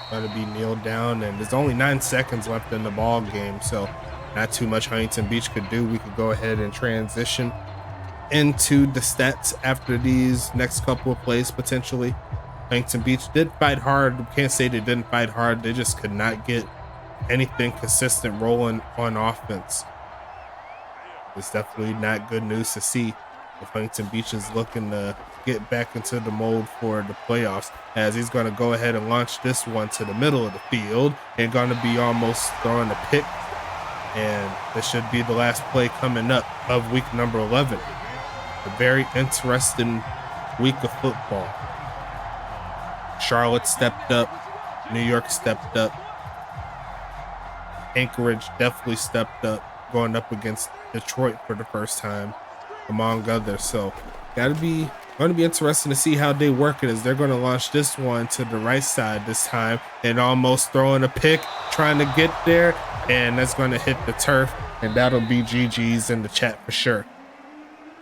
Going to be kneeled down, and there's only 9 seconds left in the ball game, so not too much Huntington Beach could do. We could go ahead and transition into the stats after these next couple of plays potentially. Huntington Beach did fight hard. Can't say they didn't fight hard. They just could not get anything consistent rolling on offense. It's definitely not good news to see if Huntington Beach is looking to get back into the mold for the playoffs, as he's going to go ahead and launch this one to the middle of the field and going to be almost throwing a pick. And this should be the last play coming up of week number 11. A very interesting week of football. Charlotte stepped up. New York stepped up. Anchorage definitely stepped up, going up against Detroit for the first time, among others. So going to be interesting to see how they work it, as they're going to launch this one to the right side this time and almost throwing a pick, trying to get there, and that's going to hit the turf, and that'll be GG's in the chat for sure.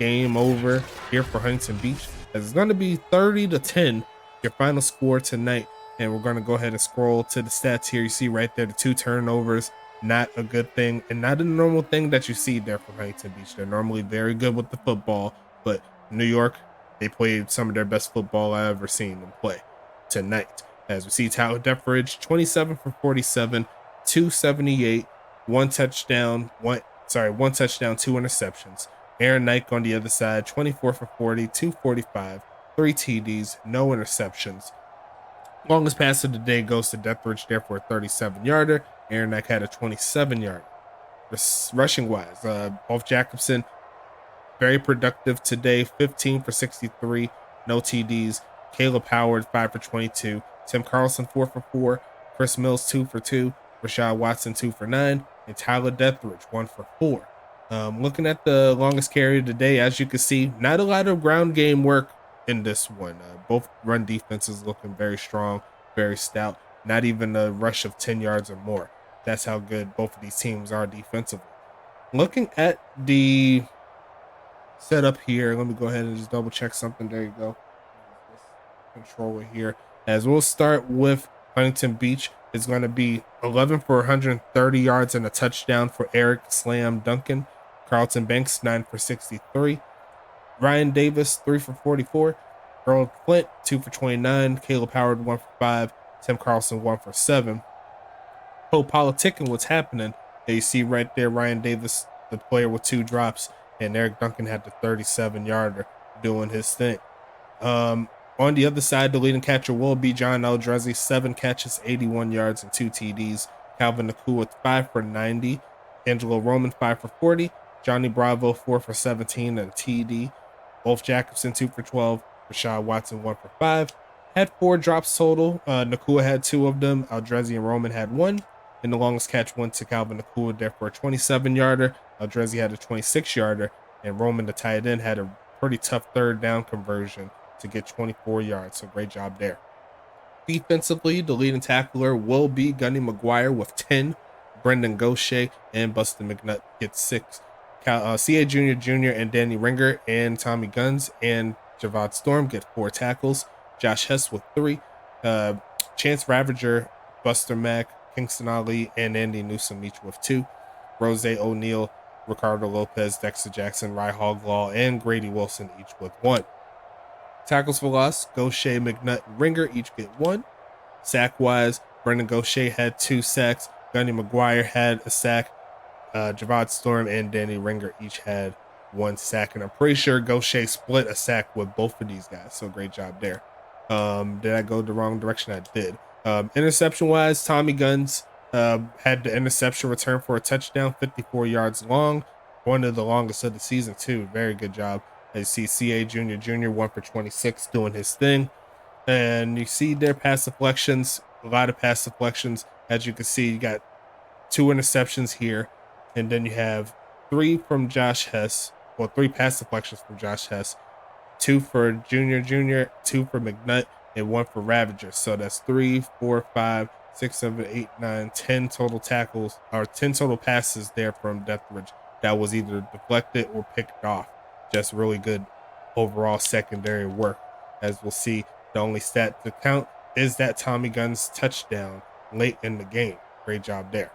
Game over here for Huntington Beach, as it's going to be 30-10, your final score tonight. And we're going to go ahead and scroll to the stats here. You see right there the 2 turnovers. Not a good thing, and not a normal thing that you see there from Huntington Beach. They're normally very good with the football, but New York, they played some of their best football I've ever seen them play tonight. As we see Tyler Deathridge, 27 for 47, 278, one touchdown, 2 interceptions. Aaron Knight on the other side, 24 for 40, 245, 3 TDs, no interceptions. Longest pass of the day goes to Deathridge there for a 37-yarder. Aaron Knight had a 27-yarder. Rushing wise, off Jacobson, very productive today, 15 for 63, no TDs. Caleb Howard, 5 for 22. Tim Carlson, 4 for 4. Chris Mills, 2 for 2. Rashad Watson, 2 for 9. And Tyler Deathridge, 1 for 4. Looking at the longest carry of the day, as you can see, not a lot of ground game work in this one. Both run defenses looking very strong, very stout. Not even a rush of 10 yards or more. That's how good both of these teams are defensively. Looking at the setup here, let me go ahead and just double check something. There you go. Controller here. As we'll start with Huntington Beach. It's going to be 11 for 130 yards and a touchdown for Eric Slam Duncan. Carlton Banks, 9 for 63. Ryan Davis, 3 for 44. Earl Flint, 2 for 29. Caleb Howard, 1 for 5. Tim Carlson, 1 for 7. Politicking what's happening. You see right there, Ryan Davis, the player with 2 drops, and Eric Duncan had the 37-yarder doing his thing. On the other side, the leading catcher will be John Eldrezzi, 7 catches, 81 yards, and 2 TDs. Calvin Nakua, 5 for 90. Angelo Roman, 5 for 40. Johnny Bravo, 4 for 17 and a TD. Wolf Jacobson, 2 for 12. Rashad Watson, 1 for 5. Had 4 drops total. Nakua had 2 of them. Eldrezzi and Roman had 1. And the longest catch went to Calvin Nakua there for a 27-yarder. Eldrezzi had a 26-yarder. And Roman, the tight end, had a pretty tough 3rd down conversion to get 24 yards. So great job there. Defensively, the leading tackler will be Gunny McGuire with 10. Brendan Gaucher and Bustin McNutt get 6. C.A. Jr. and Danny Ringer and Tommy Guns and Javad Storm get 4 tackles. Josh Hess with 3. Chance Ravager, Buster Mack, Kingston Ali, and Andy Newsom each with 2. Rose O'Neal, Ricardo Lopez, Dexter Jackson, Rye Hoglaw, and Grady Wilson each with 1. Tackles for loss, Gaucher, McNutt, and Ringer each get 1. Sack-wise, Brendan Gaucher had 2 sacks. Gunny McGuire had a sack. Javad Storm and Danny Ringer each had 1 sack. And I'm pretty sure Gaucher split a sack with both of these guys. So great job there. Did I go the wrong direction? I did. Interception-wise, Tommy Guns had the interception return for a touchdown, 54 yards long. One of the longest of the season, too. Very good job. As you see C.A. Jr., 1 for 26, doing his thing. And you see their pass deflections, a lot of pass deflections. As you can see, you got 2 interceptions here. And then you have 3 from Josh Hess. Well, 3 pass deflections from Josh Hess. 2 for Jr., 2 for McNutt, and 1 for Ravager. So that's 3, 4, 5, 6, 7, 8, 9, 10 total tackles, or 10 total passes there from Deathridge that was either deflected or picked off. Just really good overall secondary work. As we'll see, the only stat to count is that Tommy Guns touchdown late in the game. Great job there.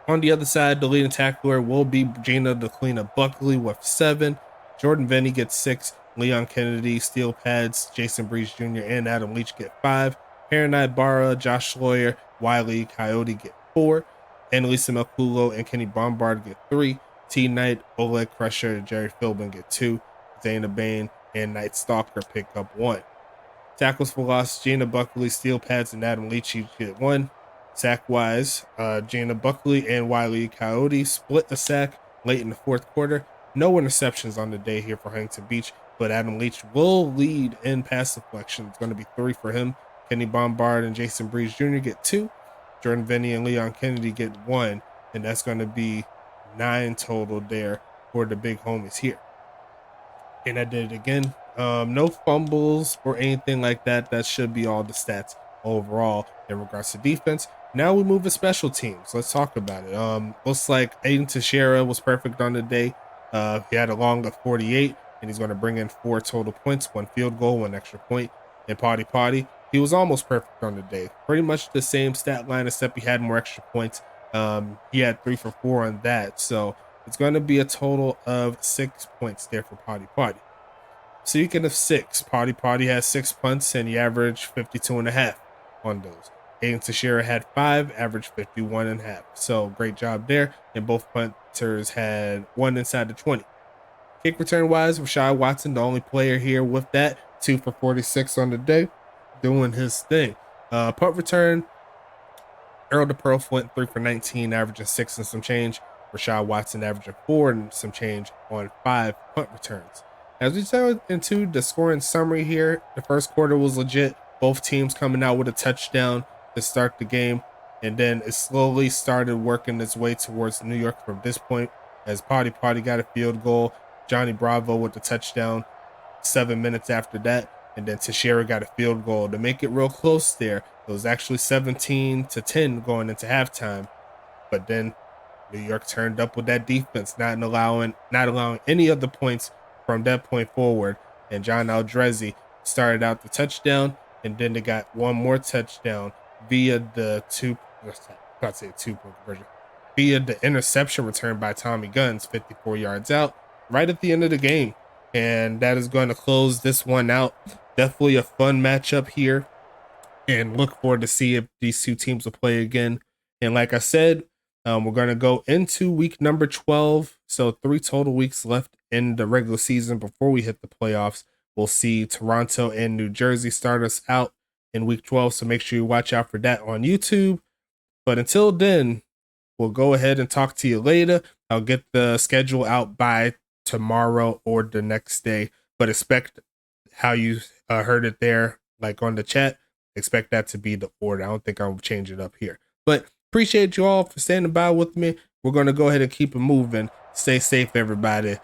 On the other side, the leading tackler will be Gina DeClina Buckley with 7. Jordan Venny gets 6. Leon Kennedy, Steel Pads, Jason Breeze Jr., and Adam Leach get 5. Paranai Barra, Josh Lawyer, Wiley Coyote get 4. Annalisa Melculo and Kenny Bombard get 3. T Knight, Oleg Crusher, and Jerry Philbin get 2. Dana Bain and Night Stalker pick up 1. Tackles for loss, Gina Buckley, Steel Pads, and Adam Leach each get 1. Sack-wise, Gina Buckley and Wiley Coyote split the sack late in the fourth quarter. No interceptions on the day here for Huntington Beach, but Adam Leach will lead in pass deflection. It's going to be 3 for him. Kenny Bombard and Jason Breeze Jr. get 2. Jordan Vinny and Leon Kennedy get 1, and that's going to be 9 total there for the big homies here. And I did it again. No fumbles or anything like that. That should be all the stats overall in regards to defense. Now we move to special teams. Let's talk about it. Looks like Aiden Teixeira was perfect on the day. He had a long of 48, and he's going to bring in 4 total points, 1 field goal, 1 extra point. And Potty, he was almost perfect on the day. Pretty much the same stat line, except he had more extra points. He had 3 for 4 on that. So it's going to be a total of 6 points there for Potty. Speaking of 6, Potty has 6 punts, and he averaged 52.5 on those. Aiden Teixeira had 5, averaged 51.5. So great job there. And both punters had 1 inside the 20. Kick return wise, Rashad Watson, the only player here with that, 2 for 46 on the day, doing his thing. Punt return, Earl DePerl went 3 for 19, averaging 6 and some change. Rashad Watson averaging 4 and some change on 5 punt returns. As we turn into the scoring summary here, the first quarter was legit. Both teams coming out with a touchdown to start the game, and then it slowly started working its way towards New York from this point, as Potty got a field goal. Johnny Bravo with the touchdown 7 minutes after that, and then Teixeira got a field goal to make it real close there. It was actually 17-10 going into halftime, but then New York turned up with that defense, not allowing any of the points from that point forward. And John Aldrezi started out the touchdown, and then they got one more touchdown via the via the interception return by Tommy Guns, 54 yards out, right at the end of the game. And that is going to close this one out. Definitely a fun matchup here, and look forward to see if these two teams will play again. And like I said, we're going to go into week number 12. So 3 total weeks left in the regular season before we hit the playoffs. We'll see Toronto and New Jersey start us out in week 12. So make sure you watch out for that on YouTube. But until then, we'll go ahead and talk to you later. I'll get the schedule out by tomorrow or the next day. But expect how you heard it there, like on the chat. Expect that to be the order. I don't think I'll change it up here. But appreciate you all for standing by with me. We're going to go ahead and keep it moving. Stay safe, everybody.